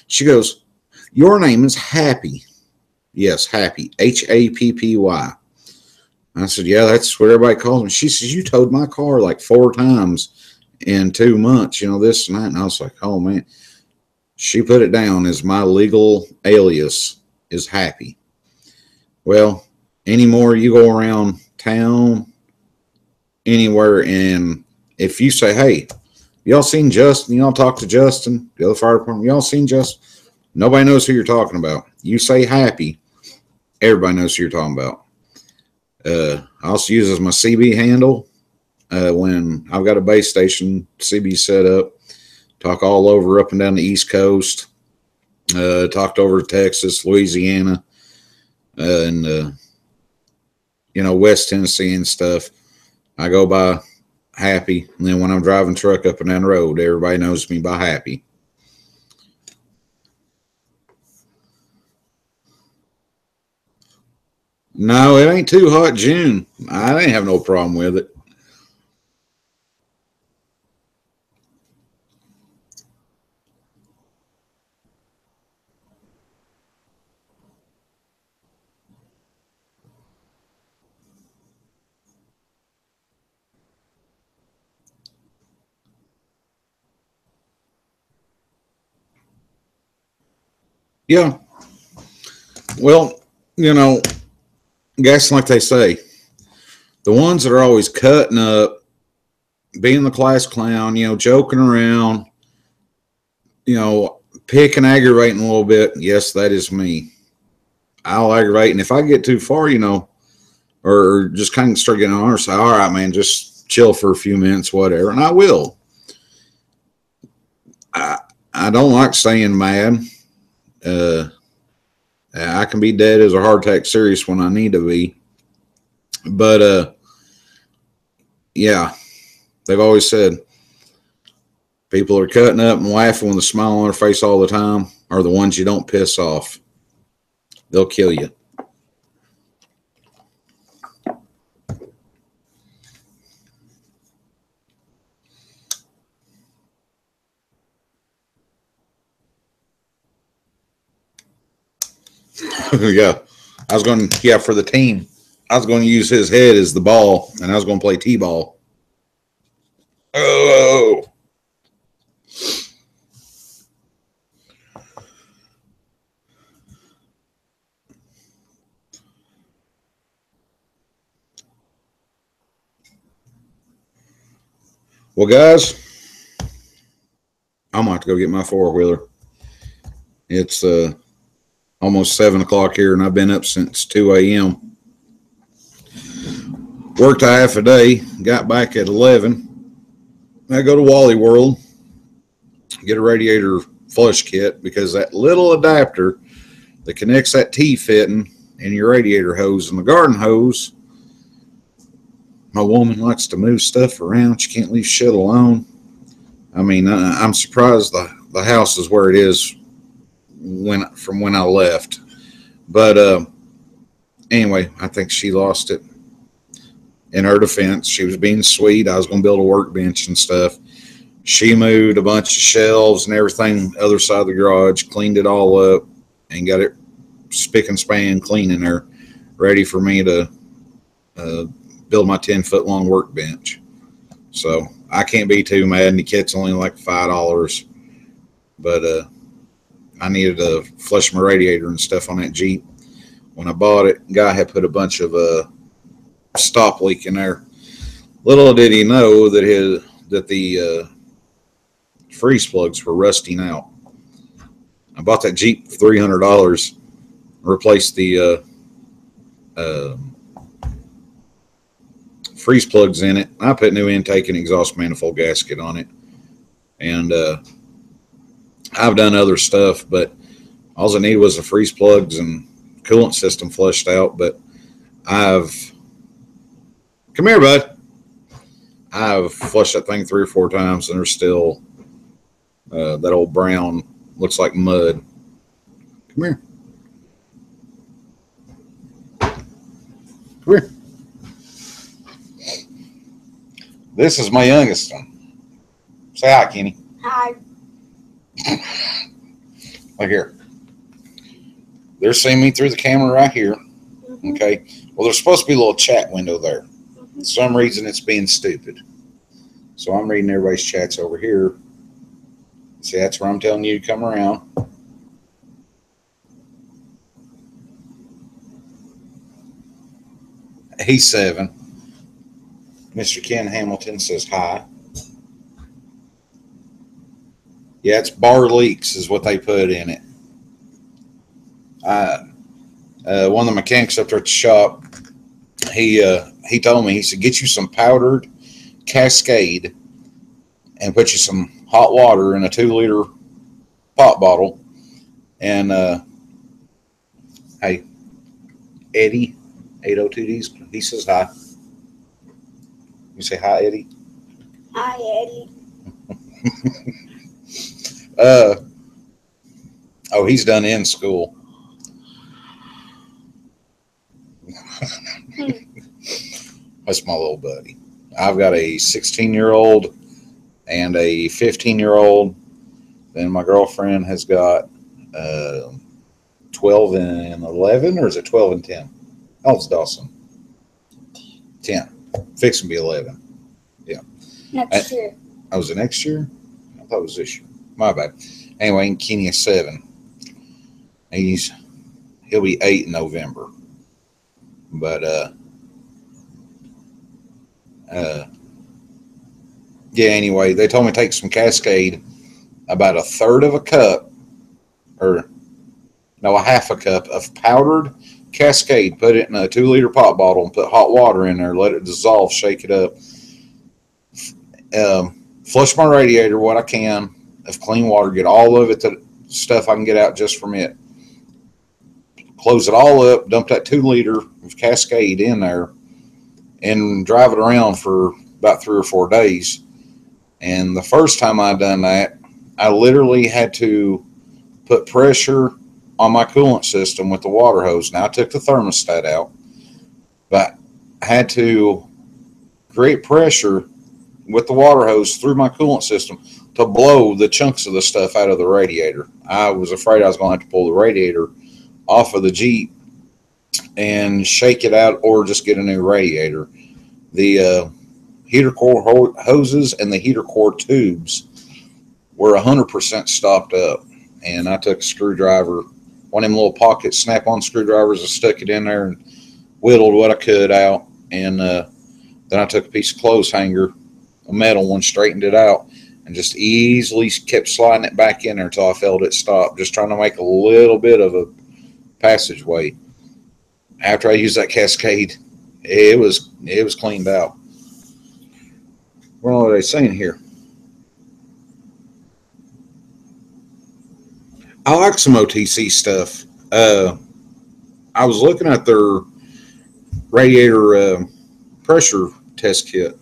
She goes, your name is Happy. Yes, Happy. Happy. I said, yeah, that's what everybody calls me. She says, you towed my car like 4 times in 2 months, this and that. And I was like, oh, man. She put it down as my legal alias is Happy. Well, anymore, you go around town, anywhere, and if you say, hey, y'all seen Justin? Y'all talk to Justin, the other fire department. Y'all seen Justin? Nobody knows who you're talking about. You say Happy, everybody knows who you're talking about. I also use as my CB handle when I've got a base station CB set up. Talk all over up and down the East Coast. Talked over to Texas, Louisiana, and West Tennessee and stuff. I go by Happy, and then when I'm driving truck up and down the road, everybody knows me by Happy. No, it ain't too hot June. I ain't have no problem with it. Yeah. Well, you know, guys, like they say, the ones that are always cutting up, being the class clown, joking around, picking, aggravating a little bit. Yes, that is me. I'll aggravate, and if I get too far, or just kind of start getting on our side, all right, man, just chill for a few minutes, whatever, and I will. I don't like staying mad. I can be dead as a heart attack serious when I need to be. But yeah, they've always said people are cutting up and laughing with a smile on their face all the time are the ones you don't piss off. They'll kill you. Yeah. For the team, I was going to use his head as the ball, and I was going to play T-ball. Oh. Well, guys, I'm going to have to go get my four-wheeler. It's almost 7 o'clock here, and I've been up since 2 a.m. Worked a half a day, got back at 11. I go to Wally World, get a radiator flush kit, because that little adapter that connects that T-fitting in your radiator hose and the garden hose, my woman likes to move stuff around. She can't leave shit alone. I mean, I'm surprised the house is where it is from when I left. But anyway, I think she lost it. In her defense, she was being sweet. I was going to build a workbench and stuff. She moved a bunch of shelves and everything other side of the garage, cleaned it all up, and got it spick and span clean in there, ready for me to build my 10-foot long workbench. So I can't be too mad. And the kit's only like $5. But I needed to flush my radiator and stuff on that Jeep. When I bought it, the guy had put a bunch of stop leak in there. Little did he know that the freeze plugs were rusting out. I bought that Jeep for $300, replaced the freeze plugs in it. I put new intake and exhaust manifold gasket on it, and I've done other stuff, but all I needed was the freeze plugs and coolant system flushed out. But come here, bud. I've flushed that thing 3 or 4 times, and there's still that old brown, looks like mud. Come here. Come here. This is my youngest one. Say hi, Kenny. Hi. Look here. They're seeing me through the camera right here. Mm-hmm. Okay. Well, there's supposed to be a little chat window there. Mm-hmm. For some reason, it's being stupid. So I'm reading everybody's chats over here. See, that's where I'm telling you to come around. He's 7. Mr. Ken Hamilton says hi. Yeah, it's bar leaks is what they put in it. One of the mechanics up there at the shop, he told me, he said, get you some powdered Cascade and put you some hot water in a 2-liter pop bottle. And hey, Eddie, 802Ds, he says hi. You say hi, Eddie? Hi, Eddie. Oh, he's done in school. That's my little buddy. I've got a 16-year-old and a 15-year-old. Then my girlfriend has got 12 and 11, or is it 12 and 10? How old's Dawson? 10. Fixing to be 11. Yeah. Next year. Oh, was it next year? I thought it was this year. My bad. Anyway, and Kenny is 7. He'll be 8 in November. But yeah, anyway, they told me to take some Cascade, about a third of a cup, or no, a half a cup of powdered Cascade, put it in a 2-liter pop bottle and put hot water in there, let it dissolve, shake it up. Flush my radiator what I can of clean water, get all of it, the stuff I can get out just from it. Close it all up, dump that 2-liter of Cascade in there, and drive it around for about 3 or 4 days. And the first time I done that, I literally had to put pressure on my coolant system with the water hose. Now I took the thermostat out, but I had to create pressure with the water hose through my coolant system to blow the chunks of the stuff out of the radiator. I was afraid I was going to have to pull the radiator off of the Jeep and shake it out, or just get a new radiator. The heater core hoses and the heater core tubes were 100% stopped up, and I took a screwdriver, one of them little pocket snap-on screwdrivers, and stuck it in there and whittled what I could out. And then I took a piece of clothes hanger, a metal one, straightened it out, and just easily kept sliding it back in there until I felt it stop, just trying to make a little bit of a passageway. After I used that Cascade, it was cleaned out. What are they saying here? I like some OTC stuff. I was looking at their radiator pressure test kit.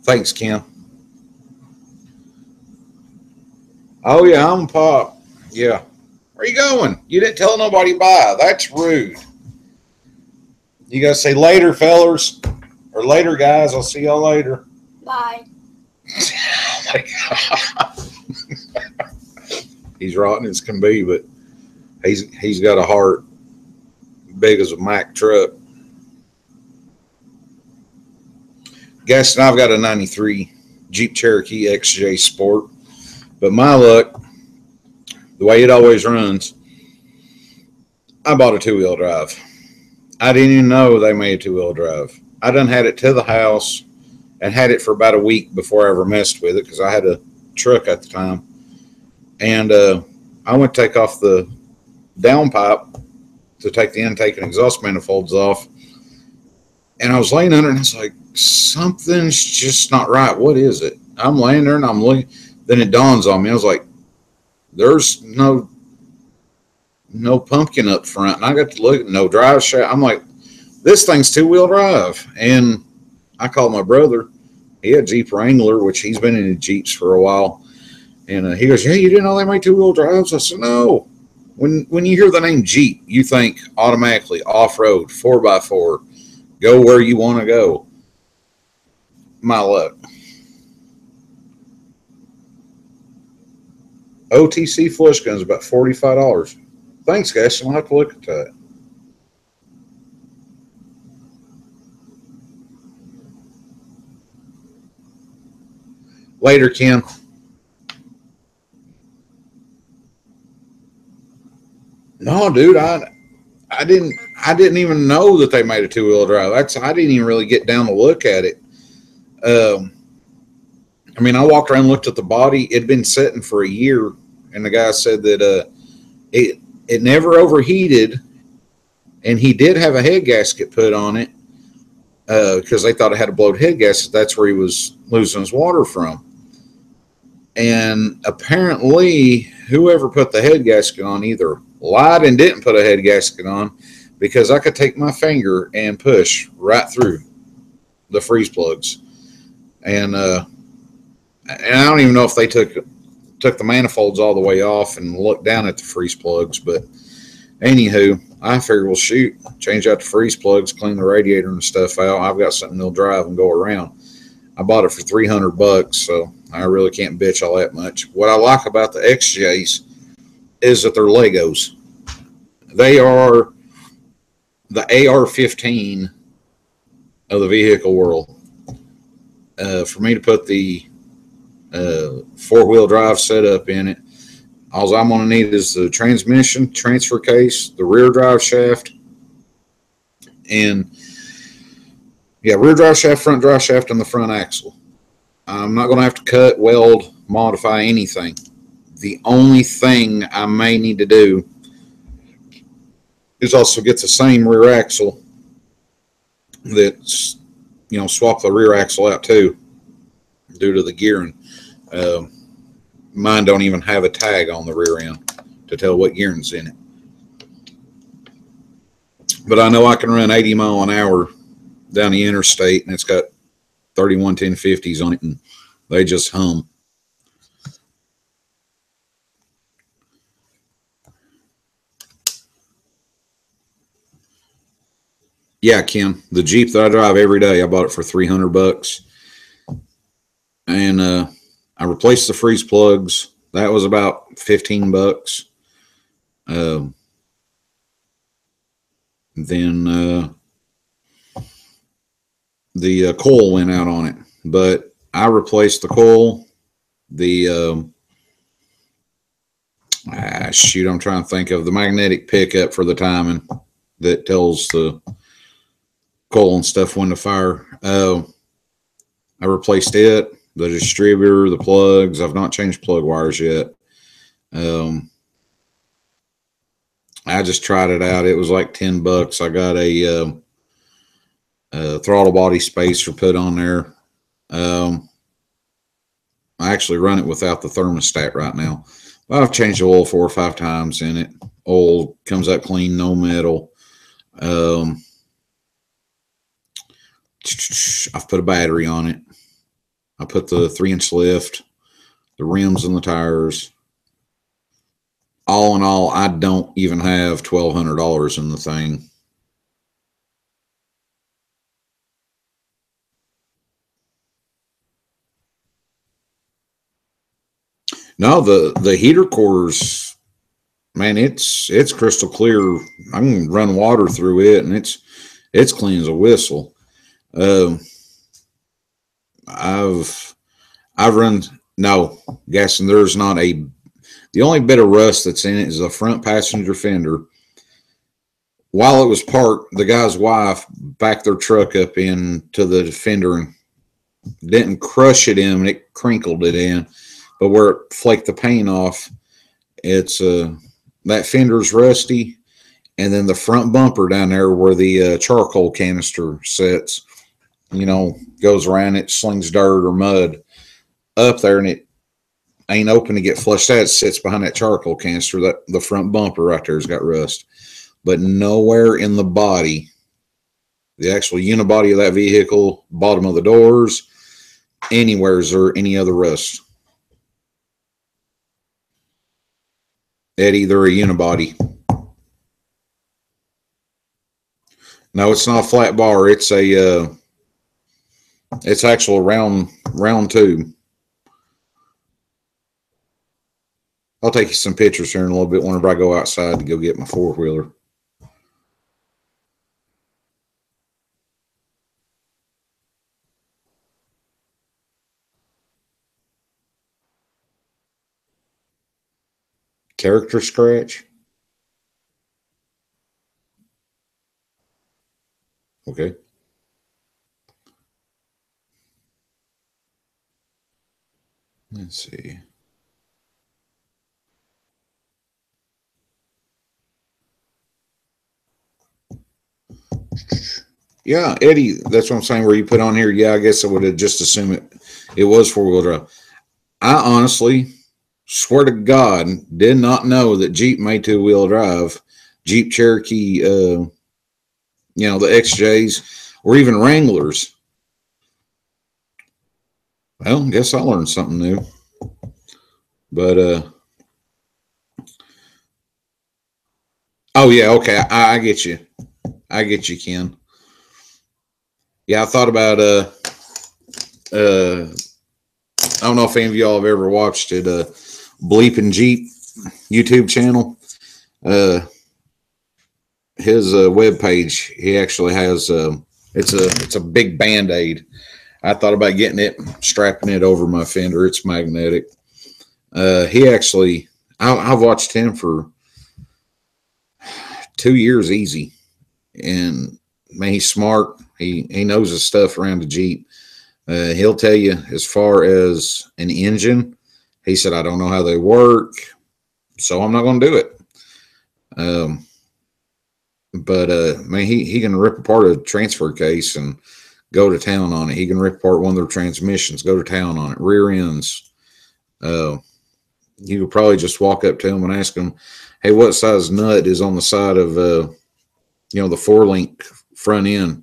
Thanks, Kim. Oh, yeah, I'm Pop. Yeah. Where you going? You didn't tell nobody bye. That's rude. You got to say later, fellers. Or later, guys. I'll see y'all later. Bye. Oh, my God. He's rotten as can be, but he's got a heart big as a Mack truck. Guess I've got a 93 Jeep Cherokee XJ Sport. But my luck, the way it always runs, I bought a 2-wheel drive. I didn't even know they made a 2-wheel drive. I done had it to the house and had it for about a week before I ever messed with it, because I had a truck at the time. And I went to take off the downpipe to take the intake and exhaust manifolds off. And I was laying under it, and I was like, something's just not right. What is it? I'm laying there and I'm looking. Then it dawns on me. I was like, there's no pumpkin up front. And I got to look, no drive shaft. I'm like, this thing's 2-wheel drive. And I called my brother. He had Jeep Wrangler, which he's been in the Jeeps for a while. And he goes, yeah, you didn't know they made 2-wheel drives? I said, no. When you hear the name Jeep, you think automatically off-road, 4x4, go where you want to go. My luck. OTC flush gun's about $45. Thanks, guys. I'll have to look at that. Later, Kim. No, dude, I didn't even know that they made a 2-wheel drive. I didn't even really get down to look at it. I mean, I walked around and looked at the body. It'd been sitting for a year, and the guy said that it never overheated, and he did have a head gasket put on it because they thought it had a blowed head gasket. That's where he was losing his water from. And apparently, whoever put the head gasket on either lied and didn't put a head gasket on, because I could take my finger and push right through the freeze plugs. And I don't even know if they took the manifolds all the way off and looked down at the freeze plugs. But anywho, I figured, well, shoot, change out the freeze plugs, clean the radiator and stuff out. I've got something that'll drive and go around. I bought it for $300, so I really can't bitch all that much. What I like about the XJs is that they're Legos. They are the AR-15 of the vehicle world. for me to put the 4-wheel drive setup in it, all I'm going to need is the transmission, transfer case, the rear drive shaft, and rear drive shaft, front drive shaft, and the front axle. I'm not going to have to cut, weld, modify anything. The only thing I may need to do is also get the same rear axle that's, swap the rear axle out too due to the gearing. Mine don't even have a tag on the rear end to tell what gearing's in it. But I know I can run 80 mile an hour down the interstate, and it's got 31 1050s on it, and they just hum. Yeah, Ken, the Jeep that I drive every day, I bought it for $300, and I replaced the freeze plugs. That was about $15. Then the coil went out on it, but I replaced the coil. The I'm trying to think of the magnetic pickup for the timing that tells the coil and stuff when to fire. I replaced it, the distributor, the plugs. I've not changed plug wires yet. I just tried it out. It was like $10. I got a throttle body spacer put on there. I actually run it without the thermostat right now. I've changed the oil 4 or 5 times in it. Oil comes out clean, no metal. I've put a battery on it. I put the 3-inch lift, the rims and the tires. All in all, I don't even have $1,200 in the thing. No, the heater cores, man, it's crystal clear. I can run water through it, and it's clean as a whistle. I've run guessing there's not a. The only bit of rust that's in it is the front passenger fender. While it was parked, the guy's wife backed their truck up into the fender and didn't crush it in, it crinkled it in. But where it flaked the paint off, it's that fender's rusty, and then the front bumper down there where the charcoal canister sits, goes around, it slings dirt or mud up there, and it ain't open to get flushed out. It sits behind that charcoal canister. That the front bumper right there's got rust, but nowhere in the body, the actual unibody of that vehicle, bottom of the doors, anywhere is there any other rust. Eddie, they're a unibody. No, it's not a flat bar. It's actual round tube. I'll take you some pictures here in a little bit whenever I go outside to go get my 4-wheeler. Character scratch. Okay. Let's see. Yeah, Eddie, that's what I'm saying. Where you put on here, yeah, I guess I would have just assumed it was 4-wheel drive. I honestly swear to God did not know that Jeep made 2-wheel drive. Jeep Cherokee, the XJs, or even Wranglers. Well, I guess I learned something new. But oh yeah, okay, I get you. I get you, Ken. Yeah, I thought about I don't know if any of y'all have ever watched it, Bleeping Jeep YouTube channel. His web page, he actually has it's a big Band-Aid, I thought about getting it, strapping it over my fender. It's magnetic. He actually, I've watched him for 2 years easy, and man, he's smart. He knows his stuff around the Jeep. He'll tell you as far as an engine. He said, I don't know how they work, so I'm not going to do it. But man, he can rip apart a transfer case and go to town on it. He can rip apart one of their transmissions, go to town on it, rear ends. You could probably just walk up to him and ask him, hey, what size nut is on the side of, the 4-link front end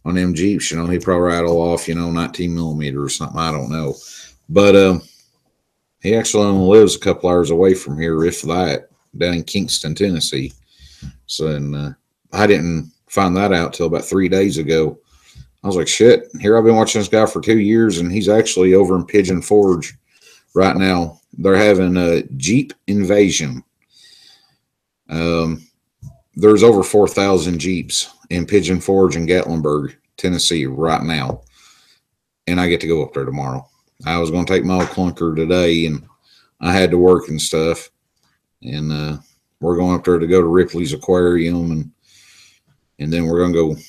on them Jeeps? He'd probably rattle off, 19 millimeter or something. I don't know. But he actually only lives a couple hours away from here, if that, down in Kingston, Tennessee. So, and I didn't find that out till about 3 days ago. I was like, shit, here I've been watching this guy for 2 years, and he's actually over in Pigeon Forge right now. They're having a Jeep invasion. There's over 4,000 Jeeps in Pigeon Forge and Gatlinburg, Tennessee right now. And I get to go up there tomorrow. I was going to take my old clunker today, and I had to work and stuff. And we're going up there to go to Ripley's Aquarium, and then we're going to go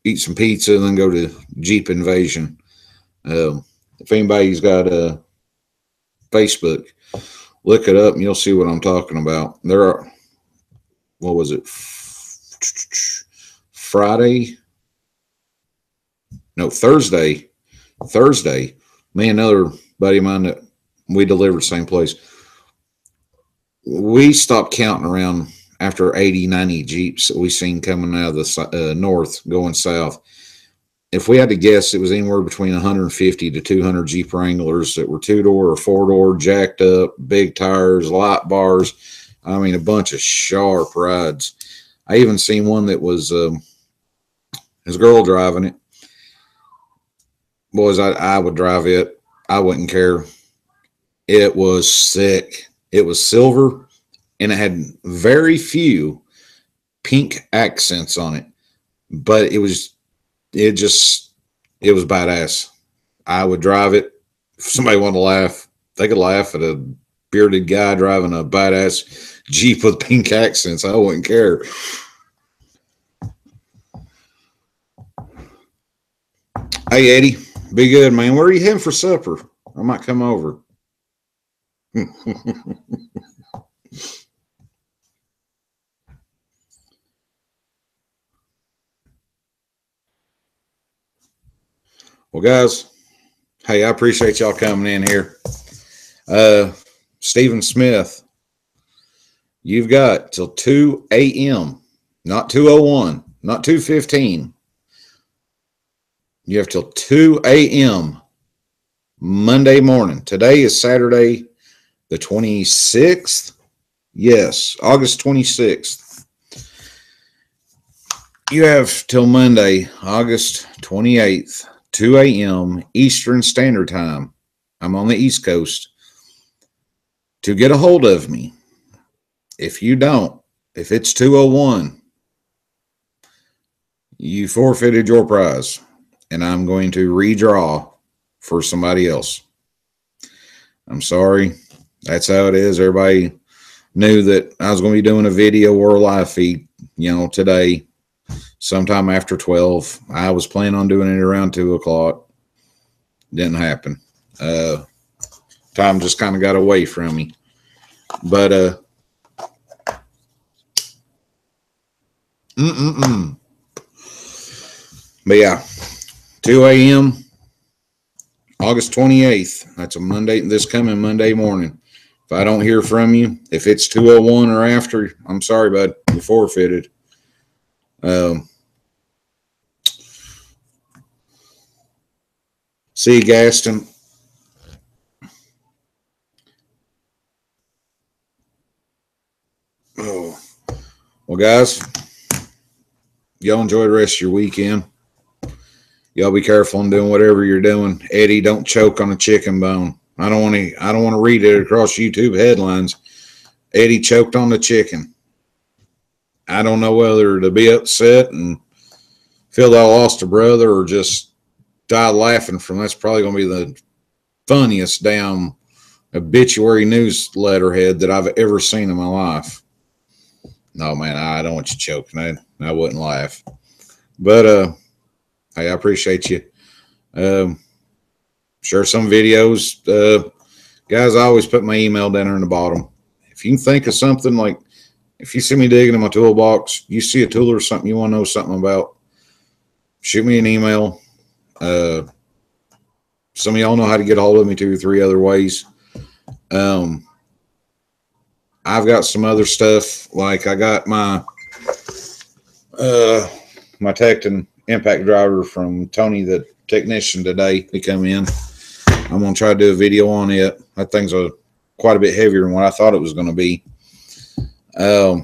eat some pizza and then go to Jeep Invasion. If anybody's got a Facebook, look it up and you'll see what I'm talking about. There are, what was it? Thursday, me and another buddy of mine that we delivered the same place, we stopped counting around after 80, 90 Jeeps that we seen coming out of the north going south. If we had to guess, it was anywhere between 150 to 200 Jeep Wranglers that were 2-door or 4-door, jacked up, big tires, light bars. I mean, a bunch of sharp rides. I even seen one that was his girl driving it. Boys, I would drive it. I wouldn't care. It was sick. It was silver, and it had very few pink accents on it. But it was badass. I would drive it. If somebody wanted to laugh, they could laugh at a bearded guy driving a badass Jeep with pink accents. I wouldn't care. Hey, Eddie, be good, man. Where are you heading for supper? I might come over. Well, guys, hey, I appreciate y'all coming in here. Stephen Smith, you've got till 2 a.m., not 2:01, not 2:15. You have till 2 a.m. Monday morning. Today is Saturday, the 26th. Yes, August 26th. You have till Monday, August 28th, 2 a.m. Eastern Standard Time. I'm on the East Coast. To get a hold of me. If you don't, if it's 2:01, you forfeited your prize. And I'm going to redraw for somebody else. I'm sorry. That's how it is. Everybody knew that I was going to be doing a video or a live feed, today, sometime after 12. I was planning on doing it around 2 o'clock. Didn't happen. Time just kind of got away from me. But, But yeah, 2 a.m., August 28th. That's a Monday, this coming Monday morning. If I don't hear from you, if it's 2:01 or after, I'm sorry, bud. You forfeited. See you, Gaston. Oh, well, guys, y'all enjoy the rest of your weekend. Y'all be careful in doing whatever you're doing. Eddie, don't choke on a chicken bone. I don't want to read it across YouTube headlines. Eddie choked on the chicken. I don't know whether to be upset and feel that I lost a brother or just died laughing from. That's probably going to be the funniest damn obituary news letterhead that I've ever seen in my life. No, man, I don't want you choking. I wouldn't laugh. But, hey, I appreciate you. Share some videos. Guys, I always put my email down there in the bottom. If you can think of something, like if you see me digging in my toolbox, you see a tool or something you want to know something about, shoot me an email. Some of y'all know how to get a hold of me 2 or 3 other ways. I've got some other stuff, like I got my my Tecton impact driver from Tony, the technician, today. He come in. I'm gonna try to do a video on it. That thing's quite a bit heavier than what I thought it was gonna be. I've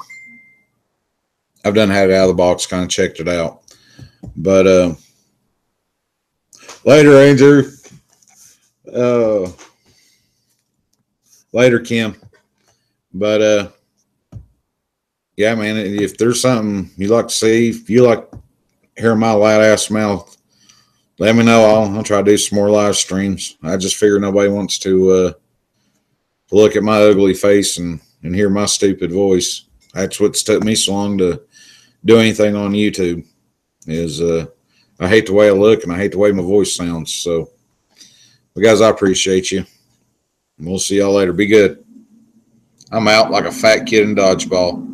done had it out of the box, kind of checked it out. But later, Andrew. Later, Kim. But yeah, man, if there's something you like to see, if you like hearing my loud ass mouth, let me know. I'll try to do some more live streams. I just figure nobody wants to look at my ugly face and hear my stupid voice. That's what's took me so long to do anything on YouTube. Is I hate the way I look and I hate the way my voice sounds. So, but guys, I appreciate you. We'll see y'all later. Be good. I'm out like a fat kid in dodgeball.